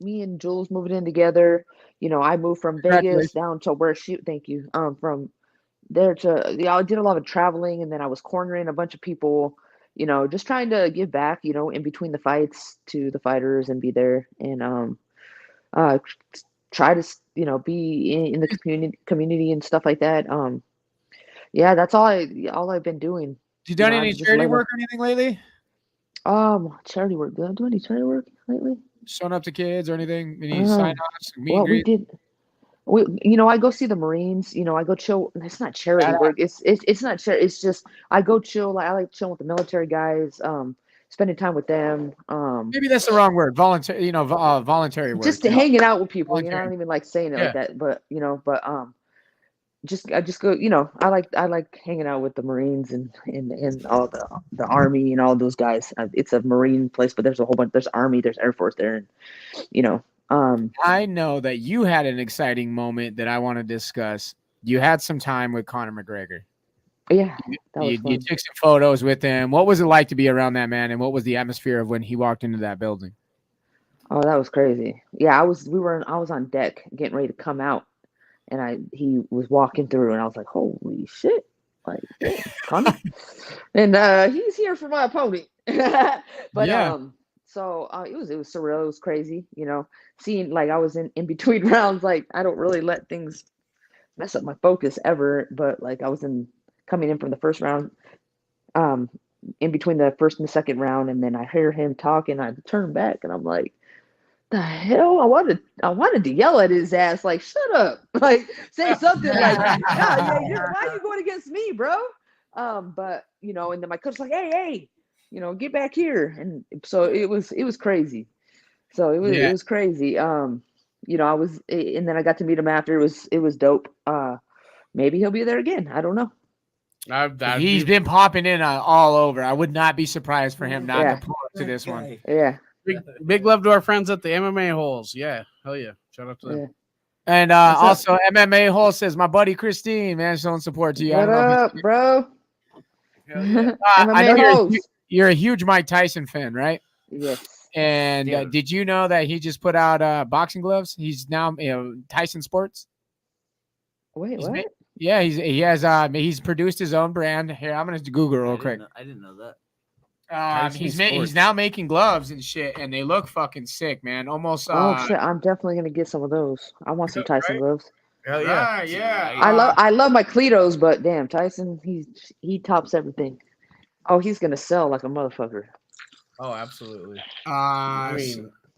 S5: me and Jules moving in together. I moved from Vegas
S3: Congratulations.
S5: down to where thank you. From there to I did a lot of traveling, and then I was cornering a bunch of people. Just trying to give back. In between the fights to the fighters and be there and try to, be in the community and stuff like that. Yeah, that's all I've been doing.
S3: You done
S5: I
S3: any
S5: just
S3: charity
S5: let
S3: work or anything lately?
S5: Charity work. Did I do any charity work lately?
S3: Showing up to kids or anything? Any sign-offs? Meet and
S5: Well, we
S3: greet?
S5: did. I go see the Marines. I go chill. It's not charity work. It's not charity. It's just I go chill. Like I like chilling with the military guys. Spending time with them.
S3: Maybe that's the wrong word. Voluntary. Voluntary work.
S5: Just hanging out with people. I
S3: Voluntary.
S5: don't even like saying it like that. But I just go. I like hanging out with the Marines and all the Army and all those guys. It's a Marine place, but there's a whole bunch. There's Army. There's Air Force there, and
S3: I know that you had an exciting moment that I want to discuss. You had some time with Conor McGregor.
S5: Yeah, that was fun.
S3: You took some photos with him. What was it like to be around that man, and what was the atmosphere of when he walked into that building?
S5: Oh, that was crazy. Yeah, I was on deck getting ready to come out, and he was walking through, and I was like, holy shit, like, damn, Conor. And he's here for my opponent. But
S3: yeah.
S5: So it was surreal. It was crazy, seeing like I was in between rounds. Like I don't really let things mess up my focus ever, but like I was coming in from the first round, in between the first and the second round, and then I hear him talking. I turn back and I'm like, the hell! I wanted to yell at his ass, like, shut up, like say something like, why are you going against me, bro? But and then my coach's like, hey. Get back here. And so it was crazy. So it was crazy. I was, and then I got to meet him after. It was dope. Maybe he'll be there again. I don't know.
S3: He's been popping in all over. I would not be surprised for him not to pull up to this one.
S5: Yeah.
S4: Big love to our friends at the MMA holes. Yeah. Hell yeah. Shout out to them.
S5: Yeah.
S3: And also MMA hole says my buddy Christine, man, showing support to you.
S5: What up, bro?
S4: Yeah.
S3: I know you're a huge Mike Tyson fan, right?
S5: Yes.
S3: And did you know that he just put out boxing gloves? He's now Tyson Sports.
S5: Wait, what?
S3: He's produced his own brand. Here, I'm gonna Google real quick.
S6: I didn't know that.
S3: He's now making gloves and shit, and they look fucking sick, man. Almost.
S5: Shit! I'm definitely gonna get some of those. I want some Tyson gloves.
S4: Hell yeah!
S3: Right, yeah.
S5: I love my Cletos, but damn, Tyson, he tops everything. Oh, he's gonna sell like a motherfucker.
S4: Oh, absolutely.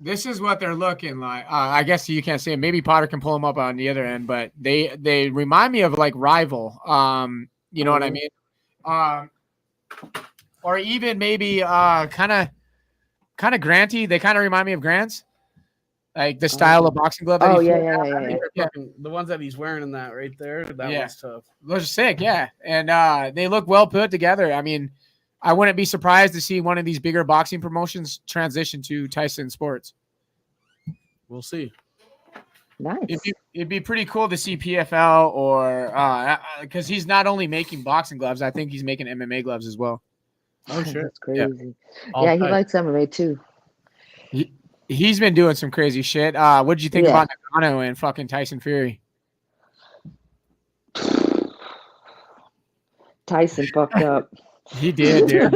S3: This is what they're looking like. I guess you can't see it. Maybe Potter can pull them up on the other end, but they remind me of like Rival. You know what I mean? Or even maybe kind of Granty. They kind of remind me of Grant's, like the style of boxing glove.
S5: Yeah.
S4: The ones that he's wearing in that right there. That one's tough.
S3: Those are sick, yeah, and they look well put together. I mean, I wouldn't be surprised to see one of these bigger boxing promotions transition to Tyson Sports.
S4: We'll see.
S5: Nice.
S3: It'd be pretty cool to see PFL or because he's not only making boxing gloves, I think he's making MMA gloves as well.
S4: Oh, sure.
S5: That's crazy.
S4: Yeah,
S5: he likes MMA too.
S3: He's been doing some crazy shit. What did you think about Nagano and fucking Tyson Fury?
S5: Tyson fucked up.
S3: He did, dude.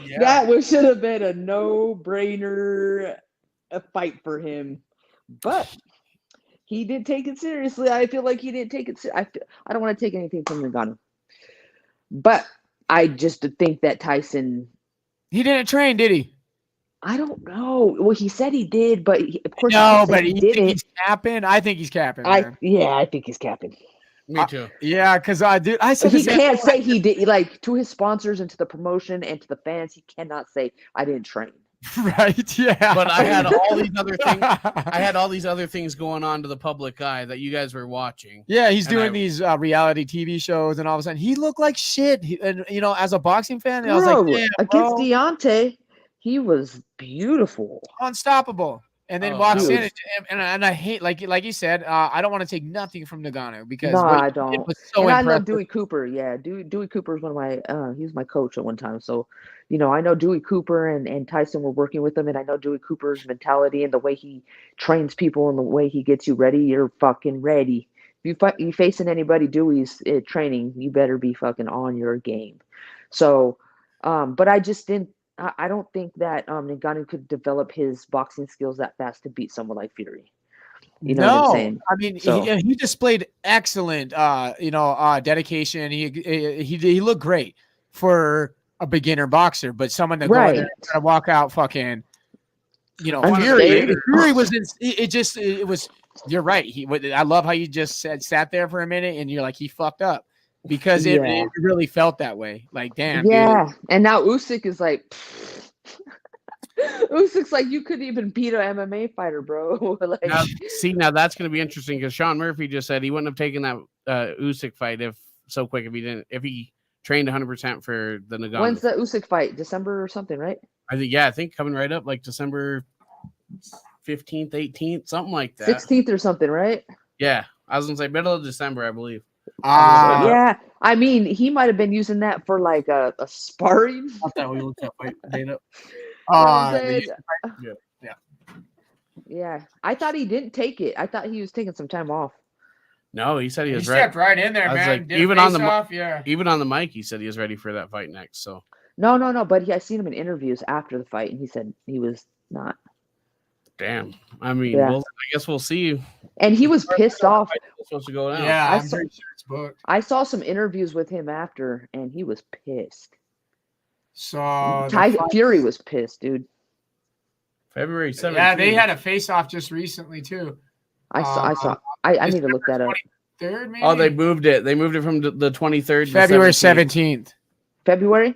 S5: Yeah. That should have been a no-brainer fight for him. But he did take it seriously. I feel like he didn't take it seriously. I don't want to take anything from Nagano. But I just think that Tyson...
S3: He didn't train, did he?
S5: I don't know. Well, he said he did, but of course
S3: he didn't. He's capping? I think he's capping, man.
S5: I think he's capping.
S4: Me too.
S3: Because I said
S5: he can't say he did. Like to his sponsors and to the promotion and to the fans, he cannot say I didn't train.
S3: Right? Yeah.
S4: But I had all these other things. I had all these other things going on to the public eye that you guys were watching.
S3: Yeah, he's doing these reality TV shows, and all of a sudden he looked like shit. And as a boxing fan, I was like,
S5: against Deontay, he was beautiful,
S3: unstoppable. And then walks in, and I hate, like you said, I don't want to take nothing from Nagano because
S5: I don't.
S3: Was so
S5: and
S3: impressive.
S5: I love Dewey Cooper. Yeah, Dewey Cooper is one of my. He was my coach at one time, so I know Dewey Cooper and Tyson were working with him, and I know Dewey Cooper's mentality and the way he trains people and the way he gets you ready. You're fucking ready. If you facing anybody Dewey's training, you better be fucking on your game. So, but I just didn't. I don't think that Ngannou could develop his boxing skills that fast to beat someone like Fury. You know what I'm saying?
S3: I mean,
S5: So-
S3: he displayed excellent, dedication. He looked great for a beginner boxer, but someone that go in there and try to walk out fucking, Fury was in, it was. You're right. I love how you just sat there for a minute and you're like, he fucked up because it really felt that way. Like, damn, dude.
S5: And now Usyk is like. Usyk's like, you couldn't even beat an MMA fighter, bro. Like,
S4: now that's going to be interesting because Sean Murphy just said he wouldn't have taken that Usyk fight if he trained 100% for the Ngannou.
S5: When's the Usyk fight? December or something, right?
S4: I think coming right up like December 15th, 18th, something like that.
S5: 16th or something, right?
S4: Yeah, I was gonna say middle of December, I believe.
S5: Yeah, I mean, he might have been using that for like a sparring.
S4: I thought we looked at fight data.
S5: Yeah. I thought he didn't take it. I thought he was taking some time off.
S4: No, he said he was
S3: ready. Stepped right in there, man.
S4: Like, even on the mic, he said he was ready for that fight next. So
S5: no. But I seen him in interviews after the fight, and he said he was not.
S4: Damn. I mean, I guess we'll see.
S5: And he was pissed off.
S4: Supposed to go down.
S3: Yeah, I'm pretty sure it's booked.
S5: I saw some interviews with him after, and he was pissed.
S3: So
S5: Fury was pissed, dude.
S4: February 17th.
S3: Yeah, they had a face-off just recently too.
S5: I saw. I need to look that up.
S3: 23rd, maybe?
S4: Oh, they moved it. They moved it from the 23rd.
S3: February 17th.
S5: February?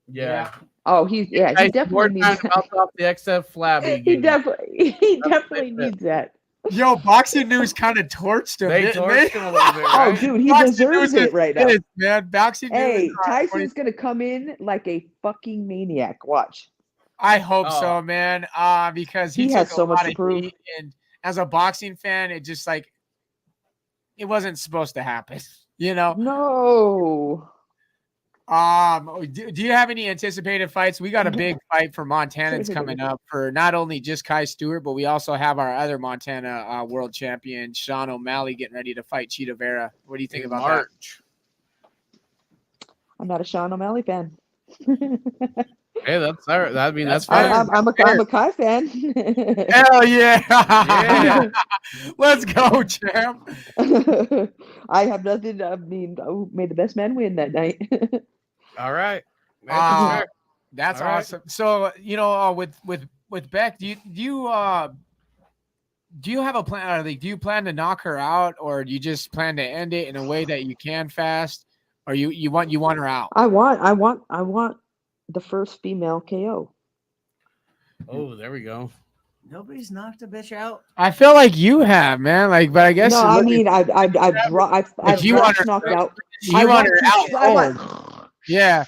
S4: Yeah.
S5: Oh, he definitely needs
S4: to bounce off the XF flabby.
S5: He definitely needs that.
S3: Yo, Boxing News kind of torched him.
S4: They torched him a little bit, right?
S5: Oh, dude, he
S3: Boxing
S5: deserves
S3: News
S5: it right now.
S3: Man, Boxing
S5: Hey,
S3: News.
S5: Tyson's gonna come in like a fucking maniac. Watch.
S3: I hope so, man. Because he
S5: has
S3: took
S5: so
S3: a
S5: much
S3: lot
S5: to
S3: of
S5: prove.
S3: heat, and as a boxing fan, it just like it wasn't supposed to happen. You know?
S5: No.
S3: Do you have any anticipated fights? We got a big fight for Montanans coming up for not only just Kai Stewart, but we also have our other Montana world champion, Sean O'Malley, getting ready to fight Cheetah Vera. What do you think about
S4: March?
S5: I'm not a Sean O'Malley fan.
S4: Hey, that's all right. I mean, that's fine.
S5: I'm a Kai fan.
S3: Hell yeah. Let's go, champ.
S5: I have nothing. I mean, may the best man win that night.
S4: All right.
S3: That's
S4: all
S3: awesome.
S4: Right.
S3: So, with Bec, do you have a plan? Like, do you plan to knock her out, or do you just plan to end it in a way that you can fast, or you want her out?
S5: I want the first female KO.
S4: Oh, there we go.
S6: Nobody's knocked a bitch out.
S3: I feel like you have, man. Like, but I guess
S5: no. I mean, I've
S3: you want her
S5: knocked out.
S3: You want her out. Yeah.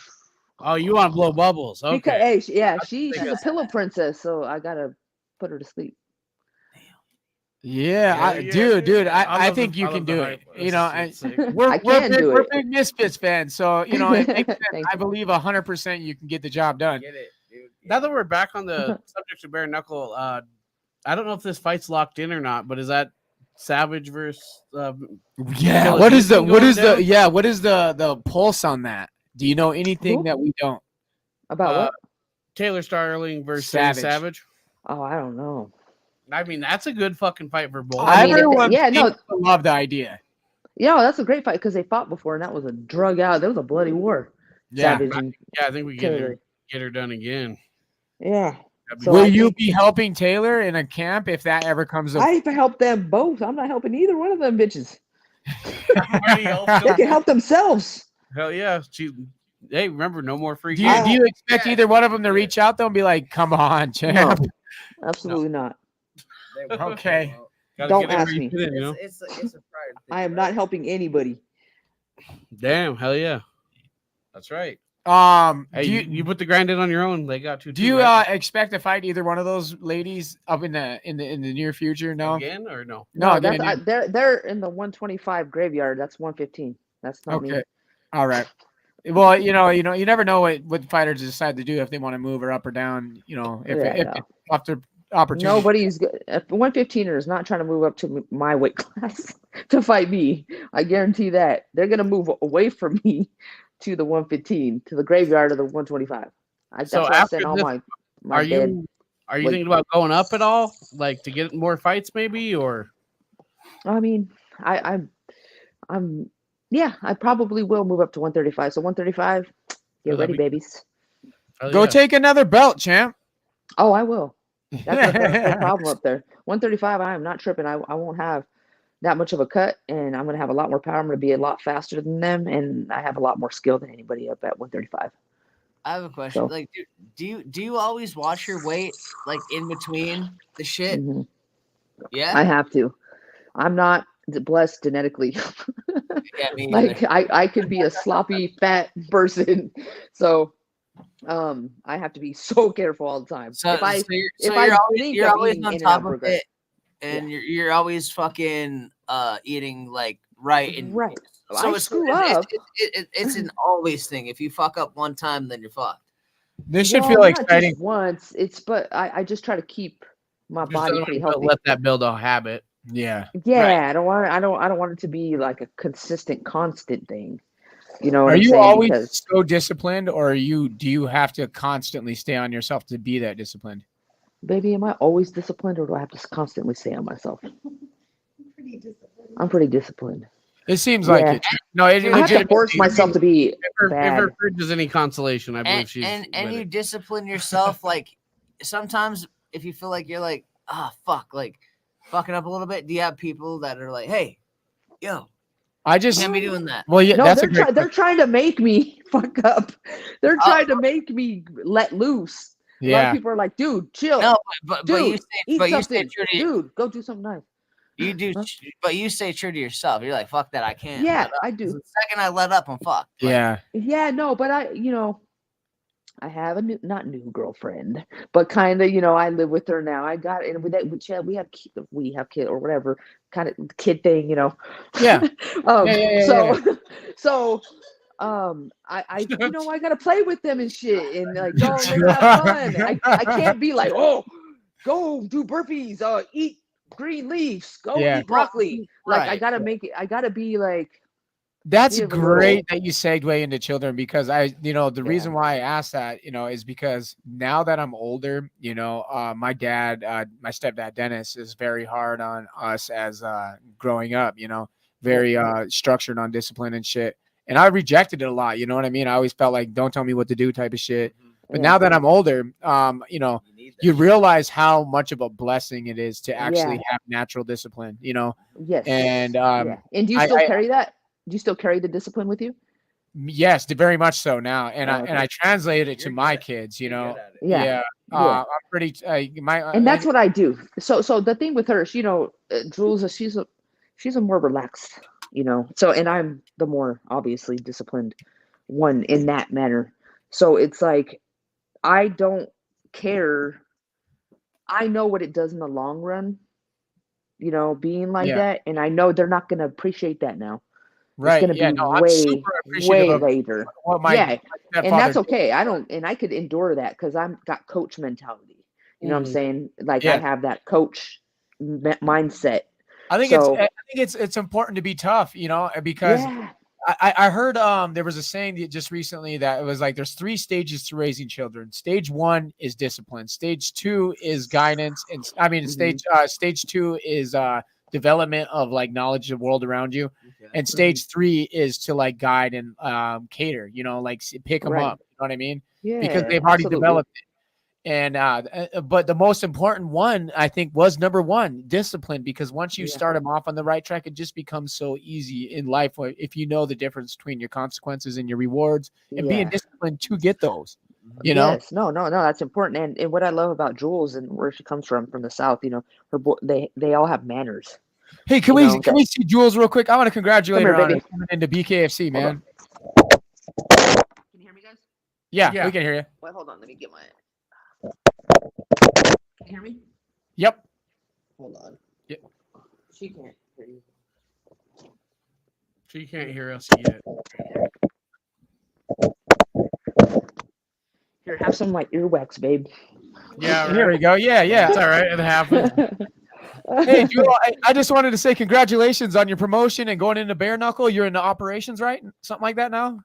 S4: Oh, you want to blow bubbles? Okay.
S5: Because, hey, she's a pillow princess, so I gotta put her to sleep.
S3: Yeah, dude, I think you can do it. You know, we're big Misfits fans, so you know, it makes sense. I believe 100% you can get the job done.
S6: Get it, dude.
S4: Now that we're back on the subject of bare knuckle, I don't know if this fight's locked in or not, but is that Savage versus?
S3: Yeah. What is the pulse on that? Do you know anything that we don't?
S5: About what?
S4: Taylor Starling versus Savage.
S5: Oh, I don't know.
S4: I mean, that's a good fucking fight for both.
S3: Everyone love the idea.
S5: Yeah, that's a great fight because they fought before, and that was a drug out. That was a bloody war.
S3: Yeah,
S5: Savage
S4: I think we get her done again.
S5: Yeah.
S3: So will you be helping Taylor in a camp if that ever comes up?
S5: I help them both. I'm not helping either one of them bitches. They can help themselves.
S4: Hell yeah. Hey, remember, no more free.
S3: Do you expect either one of them to reach out though and be like, "Come on, champ"?
S5: No, absolutely not.
S3: Okay.
S5: Don't ask me.
S6: It's a pride thing,
S5: I am not helping anybody.
S4: Damn, hell yeah. That's right. Hey, you put the grind in on your own. They got to.
S3: Do you expect to fight either one of those ladies up in the near future? No.
S4: Again or no?
S5: No, they're in the 125 graveyard. That's 115. That's not me.
S3: All right. Well, you never know what fighters decide to do if they want to move her up or down. You know, if after opportunity.
S5: Nobody's good. 115er is not trying to move up to my weight class to fight me. I guarantee that they're gonna move away from me to the 115 to the graveyard of the 125. That's
S4: So
S5: why I
S4: after
S5: said all
S4: this,
S5: my
S4: are you thinking about going up at all, like to get more fights, maybe? Or
S5: I mean, I'm yeah, I probably will move up to 135. So 135, get ready, babies.
S3: Go take another belt, champ.
S5: Oh, I will. That's no problem up there. 135, I am not tripping. I won't have that much of a cut, and I'm going to have a lot more power. I'm going to be a lot faster than them, and I have a lot more skill than anybody up at 135.
S6: I have a question.
S5: So,
S6: Like, do you always watch your weight, like in between the shit?
S5: mm-hmm.
S6: Yeah,
S5: I have to. I'm not blessed genetically.
S6: Yeah, me
S5: Like
S6: either.
S5: I could be a sloppy fat person, so I have to be so careful all the time.
S6: So,
S5: if I
S6: you're
S5: think
S6: you're
S5: of
S6: always
S5: eating
S6: on
S5: In and
S6: top
S5: Out
S6: of
S5: Burger,
S6: it, and you're always fucking eating like right and
S5: right.
S6: So
S5: I screw up.
S6: It's an always thing. If you fuck up one time, then you're fucked.
S3: This should
S5: Well,
S3: feel
S5: not
S3: exciting.
S5: just once. But I just try to keep my body pretty healthy.
S4: Let that build a habit.
S3: Yeah.
S5: Yeah,
S6: Right.
S5: I don't want it to be like a consistent, constant thing. You know what
S3: Are
S5: I'm
S3: you
S5: saying?
S3: always
S5: Because
S3: so disciplined, or do you have to constantly stay on yourself to be that disciplined?
S5: baby, am I always disciplined, or do I have to constantly stay on myself? I'm pretty disciplined.
S3: It seems like it. No, it
S5: I have to force
S3: legitimately.
S5: myself to be
S4: If her
S5: bad.
S4: fridge is any consolation, I believe
S6: And
S4: she's
S6: and
S4: with
S6: you
S4: it.
S6: discipline yourself. Like sometimes, if you feel like you're like, fuck, like fucking up a little bit, do you have people that are like, hey, yo,
S3: I
S6: you
S3: just
S6: can't be doing that?
S3: well, yeah,
S5: No,
S3: that's
S5: they're trying to make me fuck up. They're trying to make me let loose. A lot of
S3: Yeah.
S5: people are like, dude, chill.
S6: No, but
S5: Dude,
S6: you say
S5: eat
S6: but you
S5: something.
S6: stay true to
S5: Dude, go do something nice.
S6: you do,
S5: Huh?
S6: but you stay true to yourself. You're like, fuck that, I can't.
S5: Yeah,
S6: let up.
S5: I
S6: 'Cause
S5: do.
S6: The second I let up, I'm fucked. Like,
S3: Yeah.
S5: Yeah, no, but I have a not new girlfriend, but kind of, I live with her now. I got and with that, we have kid or whatever kind of kid thing,
S3: Yeah.
S5: So, so, I I gotta play with them and shit, and like go have fun. I can't be like, oh, go do burpees, eat green leaves, go
S3: Yeah.
S5: eat broccoli. Like I
S4: Right.
S5: gotta make it. I gotta be like.
S3: That's
S5: give a
S3: great
S5: little-
S3: that you segue into children, because the reason why I asked that, is because now that I'm older, my dad, my stepdad Dennis is very hard on us as growing up, very structured on discipline and shit. And I rejected it a lot, you know what I mean? I always felt like, don't tell me what to do type of shit. But now that I'm older, you realize how much of a blessing it is to actually have natural discipline,
S5: Yes.
S3: And
S5: And do you still carry that? Do you still carry the discipline with you?
S3: Yes, very much so now, and
S5: Okay.
S3: I translated it to my kids.
S5: Yeah.
S3: I'm pretty.
S5: And that's what I do. So the thing with her, Jules, she's a more relaxed, So and I'm the more obviously disciplined one in that manner. So it's like I don't care. I know what it does in the long run, being like that, and I know they're not going to appreciate that now.
S3: Right.
S5: It's going to be way later. And that's okay. I could endure that because I've got coach mentality. You know what I'm saying? Like I have that coach mindset.
S3: I think it's important to be tough, because I heard there was a saying just recently that it was like there's 3 stages to raising children. Stage 1 is discipline. Stage 2 is guidance, and stage 2 is development of like knowledge of the world around you, and stage 3 is to like guide and cater, like pick them up, you know what I mean? Because they've already developed it. And but the most important one, I think, was number 1, discipline, because once you start them off on the right track, it just becomes so easy in life if you know the difference between your consequences and your rewards, and being disciplined to get those.
S5: Yes, no, that's important. And what I love about Jules and where she comes from the South, her they all have manners.
S3: Hey, can we see Jules real quick? I want to congratulate her on coming into BKFC, man.
S5: Can you hear me, guys?
S3: Yeah, we can hear you.
S5: Wait, hold on. Let me get my. Can you hear me?
S3: Yep.
S5: Hold on.
S3: Yep.
S5: She can't hear you.
S4: She can't hear us yet.
S5: Here, have some like earwax, babe.
S4: Yeah,
S3: Here we go. Yeah.
S4: It's all right. It happens.
S3: Hey, Jewel, I just wanted to say congratulations on your promotion and going into bare knuckle. You're in the operations, right? Something like that now?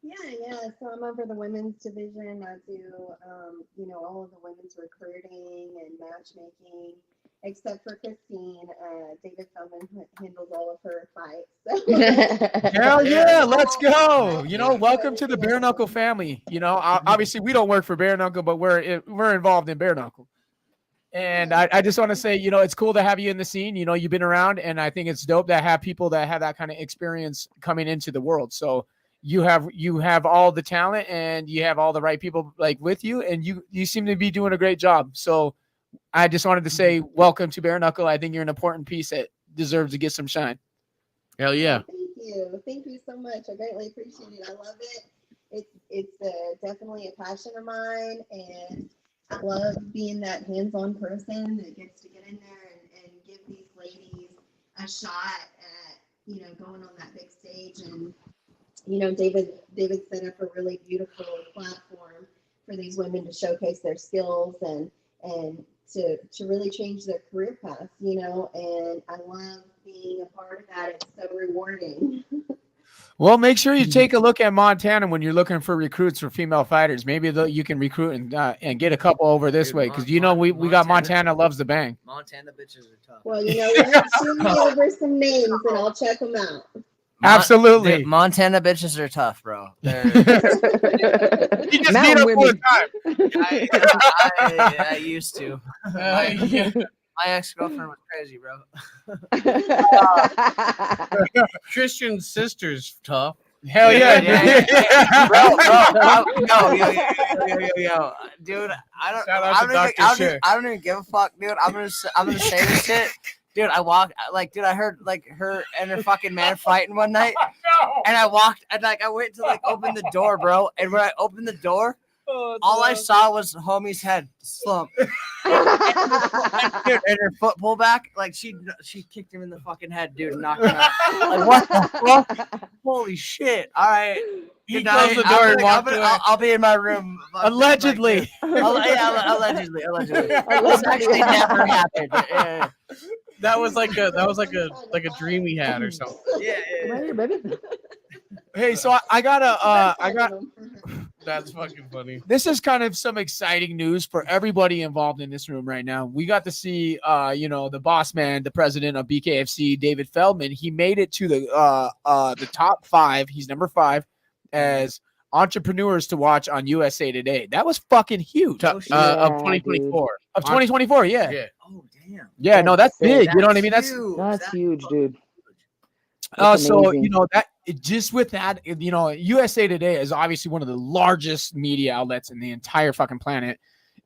S7: Yeah. So I'm over the women's division. I do, all of the women's recruiting and matchmaking, except for Christine. David Feldman handles all of her fights. So.
S3: Hell yeah, let's go. Welcome to the Bare Knuckle family. Obviously we don't work for Bare Knuckle, but we're involved in Bare Knuckle. And I just want to say, it's cool to have you in the scene. You've been around, and I think it's dope to have people that have that kind of experience coming into the world. So you have all the talent, and you have all the right people with you, and you seem to be doing a great job. So I just wanted to say welcome to Bare Knuckle. I think you're an important piece that deserves to get some shine.
S4: Hell yeah.
S7: Thank you so much. I greatly appreciate it. I love it. It's definitely a passion of mine, and I love being that hands-on person that gets to get in there and give these ladies a shot at, going on that big stage. And, David set up a really beautiful platform for these women to showcase their skills and to really change their career path, and I love being a part of that. It's so rewarding.
S3: Well, make sure you take a look at Montana when you're looking for recruits for female fighters. Maybe you can recruit and get a couple over this way, because we got Montana loves the bang.
S6: Montana bitches are tough.
S7: Well, what? Shoot me over some names and I'll check them out.
S3: Absolutely.
S6: Montana bitches are tough, bro.
S3: You just need them full time.
S6: I used to. My ex-girlfriend was crazy, bro.
S4: Christian's sister's tough.
S3: Hell yeah.
S6: Bro. Yo. Dude, I don't even give a fuck, dude. I'm gonna say this shit. Dude, I heard her and her fucking man fighting one night. And I went to open the door, bro. And when I opened the door, all I saw was homie's head slump. And her foot pulled back. She kicked him in the fucking head, dude, and knocked him out. What the fuck? Holy shit. All right.
S3: He closed the door and walked away.
S6: I'll be in my room.
S3: Allegedly.
S6: Allegedly. This actually never happened. Yeah.
S4: That was like a dream he had or something.
S6: Yeah.
S5: Right here, baby.
S3: Hey, so I got.
S4: That's fucking funny.
S3: This is kind of some exciting news for everybody involved in this room right now. We got to see, the boss man, the president of BKFC, David Feldman. He made it to the top 5. He's number 5 as entrepreneurs to watch on USA Today. That was fucking huge.
S4: Of 2024.
S3: Of 2024, yeah.
S6: Oh damn.
S3: Yeah, no, that's big. You know what I mean?
S5: That's huge, dude.
S3: So that just with that, USA Today is obviously one of the largest media outlets in the entire fucking planet,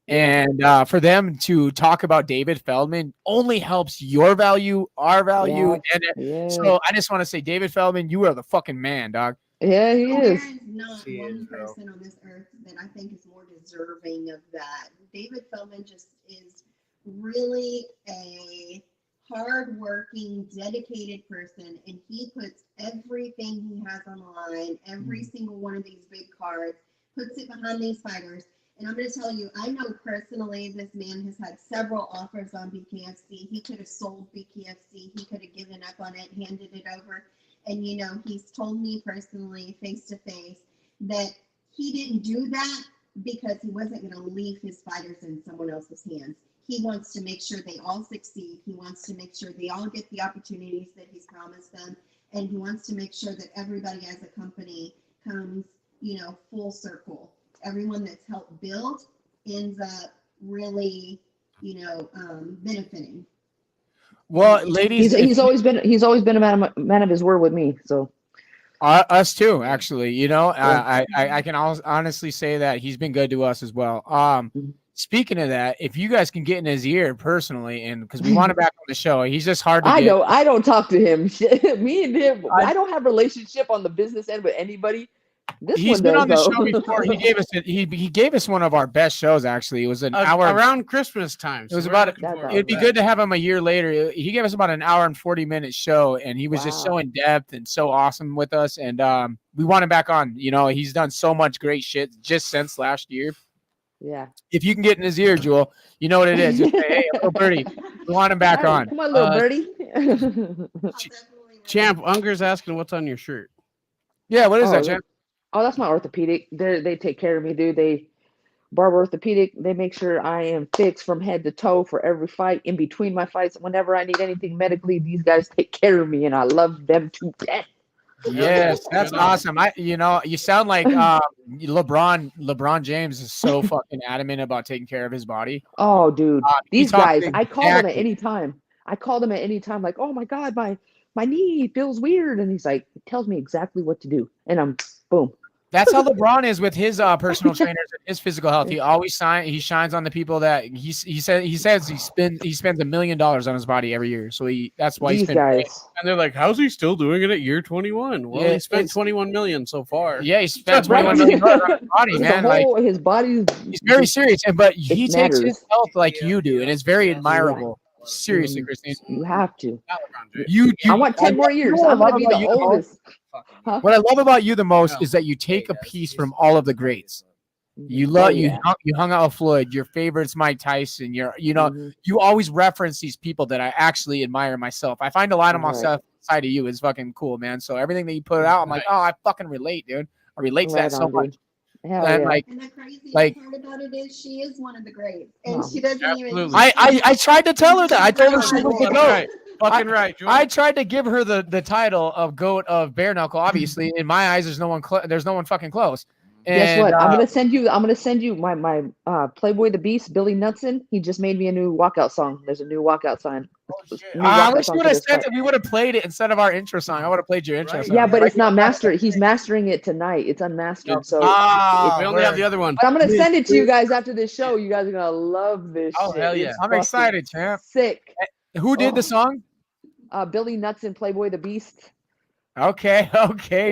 S3: and for them to talk about David Feldman only helps your value, our value, So I just want to say, David Feldman, you are the fucking man, dog.
S5: Yeah, he is.
S7: There is not one person on this earth that I think is more deserving of that. David Feldman just is really a hard-working, dedicated person, and he puts everything he has on the line, every single one of these big cards, puts it behind these fighters. And I'm going to tell you, I know personally this man has had several offers on BKFC. He could have sold BKFC. He could have given up on it, handed it over. And, he's told me personally, face-to-face, that he didn't do that because he wasn't going to leave his fighters in someone else's hands. He wants to make sure they all succeed. He wants to make sure they all get the opportunities that he's promised them. And he wants to make sure that everybody as a company comes, full circle. Everyone that's helped build ends up really, benefiting.
S3: Well, ladies,
S5: he's always been a man of his word with me. So
S3: us too, actually. I can honestly say that he's been good to us as well. Speaking of that, if you guys can get in his ear personally, and because we want him back on the show, he's just hard to get.
S5: I don't talk to him. Me and him, I don't have a relationship on the business end with anybody.
S3: He's been on the show before. He gave us one of our best shows. Actually, it was an hour
S4: around Christmas time.
S3: So it was it'd be good to have him a year later. He gave us about an hour and 40-minute show, and he was just so in depth and so awesome with us. And we want him back on. He's done so much great shit just since last year.
S5: Yeah.
S3: If you can get in his ear, Jewel, you know what it is. Just say, hey, little birdie, we want him back on.
S5: Come on, little birdie.
S4: Champ, Unger's asking what's on your shirt.
S3: Yeah, what is that, Champ?
S5: Oh, that's my orthopedic. They take care of me, dude. Barber Orthopedic, they make sure I am fixed from head to toe for every fight. In between my fights, whenever I need anything medically, these guys take care of me, and I love them to death.
S3: Yes, that's awesome. You sound like LeBron James is so fucking adamant about taking care of his body.
S5: Oh, dude,
S3: He
S5: these guys,
S3: talks
S5: I call them at
S3: exactly.
S5: any time. I call them at any time, like, oh my God, my knee feels weird, and he's like, tells me exactly what to do, and I'm boom.
S3: That's how LeBron is with his personal trainers and his physical health. He always shines on the people that he says he spends $1 million on his body every year. So that's why
S5: These guys.
S4: And they're like, how's he still doing it at year 21? Well,
S3: Yeah,
S4: he spent 21 million so far.
S3: Yeah, he spent $21 million on his body, man.
S5: His body.
S3: He's very serious, but he takes his health like you do, and it's very admirable.
S5: Yeah.
S3: Seriously, Christine,
S5: you have to.
S3: I
S5: want 10 more years. I'm gonna be the oldest.
S3: Huh? What I love about you the most is that you take a piece from all of the greats. You love you hung out with Floyd. Your favorite's Mike Tyson. You always reference these people that I actually admire myself. I find a lot of myself inside of you is fucking cool, man. So everything that you put out, I'm like, oh, I fucking relate, dude. I relate to that so much.
S5: Hell and
S7: the crazy part about it is she is one of the greats, and she doesn't even.
S3: I tried to tell her that. I told her she was the GOAT.
S4: Fucking right.
S3: I tried to give her the title of GOAT of bare knuckle. Obviously, in my eyes, there's no one fucking close. And,
S5: guess what? I'm gonna send you my Playboy the Beast, Billy Knudsen. He just made me a new walkout song. There's a new walkout sign.
S3: I wish you would have sent it. We would have played it instead of our intro song. I would have played your intro song.
S5: Yeah, but it's not mastered. He's mastering it tonight. It's unmastered. So
S4: we only have the other one.
S5: But I'm gonna send it to you guys after this show. You guys are gonna love this.
S4: Oh
S5: shit.
S4: hell yeah!
S3: I'm excited, champ.
S5: Sick.
S3: Who did the song?
S5: Billy Knudsen, Playboy the Beast.
S3: Okay,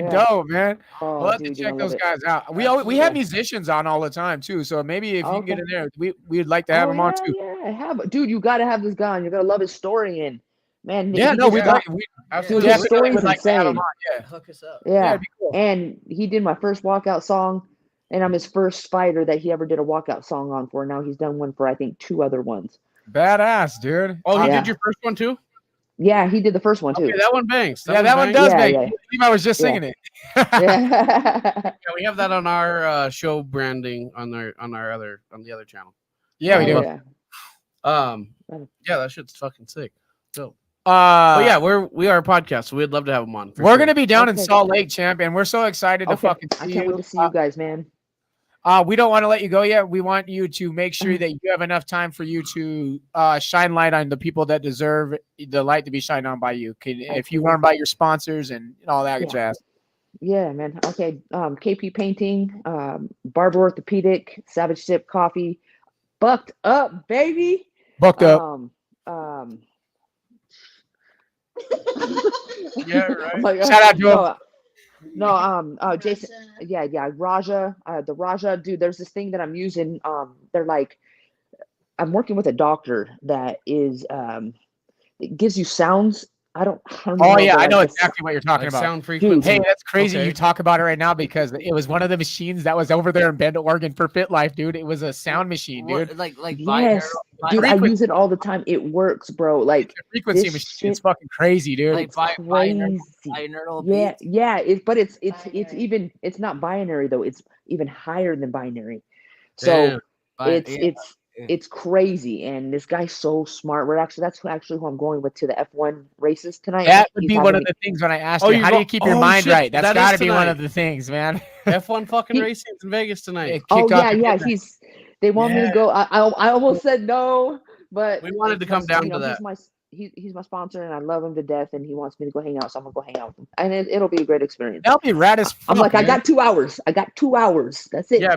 S3: dope, man. We'll have to check those guys out. We have musicians on all the time too, so maybe if you can get in there, we'd like to have them on too.
S5: Yeah, dude, you got to have this guy on. You're gonna love his story and man.
S3: Yeah, no, we'd
S5: absolutely. His story's insane.
S6: Yeah, hook us up.
S5: Yeah, cool. And he did my first walkout song, and I'm his first fighter that he ever did a walkout song on for. Now he's done one for I think 2 other ones.
S3: Badass, dude.
S4: Oh, he did your first one too?
S5: Yeah, he did the first one too.
S4: Okay, that one bangs.
S3: That one does bang. I believe I was just singing it.
S5: Yeah,
S4: we have that on our show branding on the other channel.
S3: Yeah, we do.
S4: Yeah, that shit's fucking sick. So, but yeah, we are a podcast, so we'd love to have them on.
S3: We're gonna be down in Salt Lake, champ, and we're so excited to fucking see
S5: I can't wait to see you guys, man.
S3: We don't want to let you go yet. We want you to make sure that you have enough time for you to shine light on the people that deserve the light to be shined on by you. If you learn about your sponsors and all that jazz.
S5: Yeah, man. Okay. KP Painting, Barber Orthopedic, Savage Sip Coffee, Bucked Up, baby.
S3: Bucked Up.
S4: Yeah, right.
S5: Like,
S3: shout out to him.
S5: No, Jason. Yeah, Raja. The Raja, dude. There's this thing that I'm using. They're like, I'm working with a doctor that is, it gives you sounds. I don't know.
S3: Oh yeah, I know exactly what you're talking about.
S4: Sound frequency.
S3: Hey, that's crazy. You talk about it right now because it was one of the machines that was over there in Bend, Oregon for Fit Life, dude. It was a sound machine, dude.
S6: Like
S5: yes, dude. I use it all the time. It works, bro. Like
S3: frequency machine. It's fucking crazy, dude.
S6: Like binaural.
S5: Yeah. It's not binary though. It's even higher than binary. So it's crazy, and this guy's so smart. That's actually who I'm going with to the F1 races tonight.
S3: That would be one of the things when I asked you, how do you keep your mind right? That's got to be one of the things, man.
S4: F1 fucking racing in Vegas tonight.
S5: Yeah. They want me to go. I almost said no, but
S4: we wanted to come down to that.
S5: He's my sponsor, and I love him to death, and he wants me to go hang out, so I'm gonna go hang out with him, and it'll be a great experience.
S3: That'll be rad as fuck.
S5: I'm like, man. I got 2 hours. That's it.
S4: Yeah,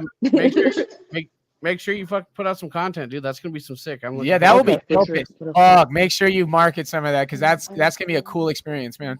S4: make sure you put out some content, dude. That's gonna be some sick.
S3: That will be perfect. Make sure you market some of that because that's gonna be a cool experience, man.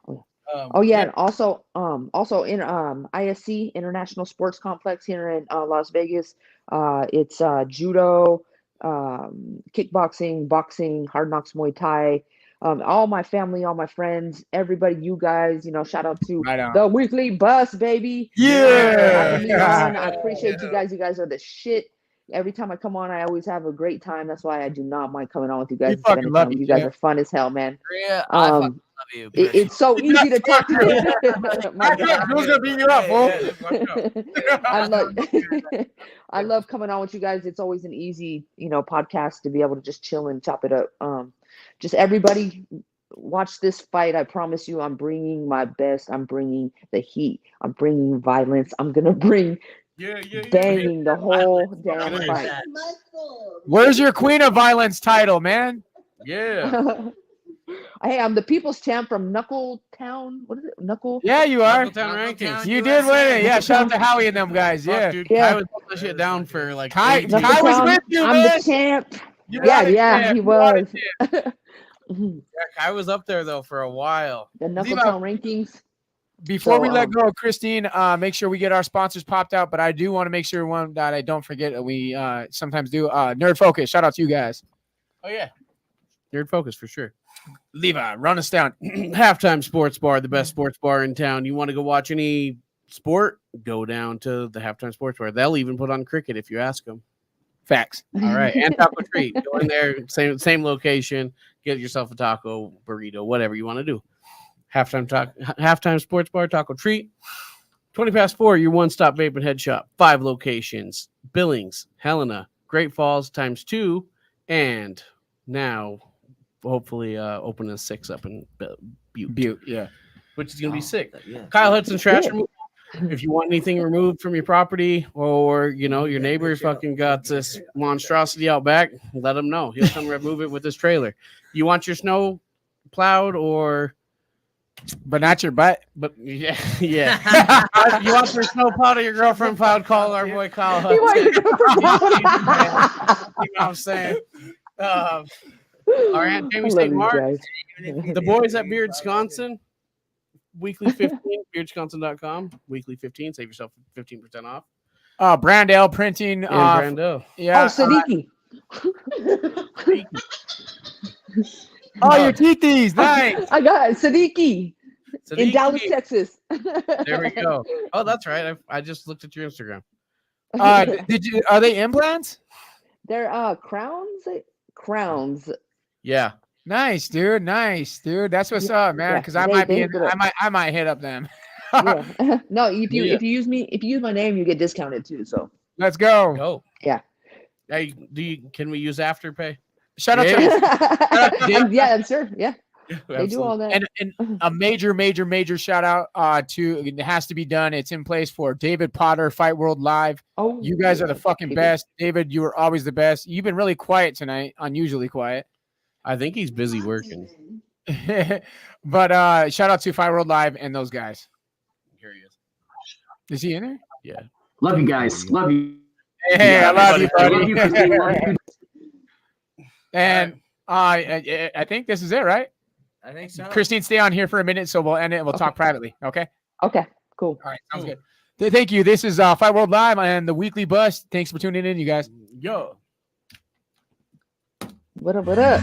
S5: And also in ISC International Sports Complex here in Las Vegas. It's judo, kickboxing, boxing, hard knocks, Muay Thai. All my family, all my friends, everybody, you guys, shout out to the weekly bus, baby.
S3: Yeah.
S5: I appreciate you guys. You guys are the shit. Every time I come on, I always have a great time. That's why I do not mind coming on with you guys.
S3: We fucking love you.
S5: You guys are fun as hell, man.
S6: Yeah, I love you.
S5: It's so easy to talk to you.
S3: Who's gonna beat you up, fool?
S5: I love coming on with you guys. It's always an easy, podcast to be able to just chill and chop it up. Just everybody watch this fight. I promise you, I'm bringing my best. I'm bringing the heat. I'm bringing violence. I'm gonna bring banging the whole damn fight.
S3: Where's your Queen of Violence title, man?
S4: Yeah.
S5: Hey, I'm the people's champ from Knuckle Town. What is it? Knuckle?
S3: Yeah, you are.
S4: Knuckletown Rankings.
S3: You did win it. Yeah, shout out to Howie and them guys.
S4: Fuck,
S3: Yeah.
S4: dude.
S5: Yeah.
S4: I was putting that shit down for like
S3: Kai
S4: 8
S3: was
S4: years.
S3: with you,
S5: I'm
S3: man.
S5: the champ.
S3: You
S5: Yeah,
S3: got it, champ.
S5: he
S3: You got it,
S5: was.
S3: champ.
S4: I was up there though for a while.
S5: The Knuckle
S3: Levi,
S5: Town rankings.
S3: Before
S5: So,
S3: we let go of Christine, make sure we get our sponsors popped out. But I do want to make sure one that I don't forget. We sometimes do. Nerd Focus. Shout out to you guys.
S4: Oh yeah. Nerd Focus for sure.
S3: Levi, run us down.
S4: Halftime Sports Bar, the best sports bar in town. You want to go watch any sport? Go down to the Halftime Sports Bar. They'll even put on cricket if you ask them.
S3: Facts.
S4: All right. And Taco Treat. Go in there, same location. Get yourself a taco, burrito, whatever you want to do. Halftime Sports Bar, Taco Treat. 4:20, your one-stop vape and head shop. 5 locations. Billings, Helena, Great Falls ×2, and now hopefully open a 6 up in Butte.
S3: Yeah.
S4: Which is going to be sick.
S6: Yeah.
S4: Kyle Hudson Trash Removal. If you want anything removed from your property or, your neighbor's fucking got this monstrosity out back, let him know. He'll come remove it with his trailer. You want your snow plowed or...
S3: But not your butt.
S4: But yeah. You want your snow plowed or your girlfriend plowed? Call our boy Kyle Hudson. You know what I'm saying? Our Aunt Jamie St. Mark. The boys at Beard, Wisconsin. Weekly 15, beardsconsin.com. Weekly 15. Save yourself 15% off.
S3: Brandale Printing.
S4: And Brando.
S3: Yeah.
S5: Oh, Siddiqui.
S3: Your teethies. Nice.
S5: I got Siddiqui in Dallas, Texas.
S4: There we go. Oh, that's right. I just looked at your Instagram.
S3: Are they implants?
S5: They're crowns.
S4: Yeah.
S3: Nice, dude. Nice, dude. That's what's up, man. Because I might hit up them.
S5: Yeah. No, if you use my name, you get discounted too. So
S3: let's go.
S4: Go.
S5: Yeah.
S4: Hey, can we use Afterpay?
S3: Shout out to
S5: yeah, I'm sure. Yeah.
S4: Absolutely.
S5: They do all that.
S3: and a major shout out to it has to be done. It's in place for David Potter, Fight World Live.
S5: Oh,
S3: you guys are the fucking best. David, you are always the best. You've been really quiet tonight, unusually quiet.
S4: I think he's busy working.
S3: But shout out to Fight World Live and those guys.
S4: Here he is.
S3: Is he in there?
S4: Yeah.
S8: Love you guys. Love you.
S3: Hey, I love you, buddy.
S8: Love you, Christine. Love you.
S3: And I think this is it, right?
S6: I think so.
S3: Christine, stay on here for a minute, so we'll end it and we'll talk privately. Okay.
S5: Okay. Cool.
S3: All right. Sounds good. Thank you. This is Fight World Live and the Weekly Bust. Thanks for tuning in, you guys.
S4: Yo.
S5: What up?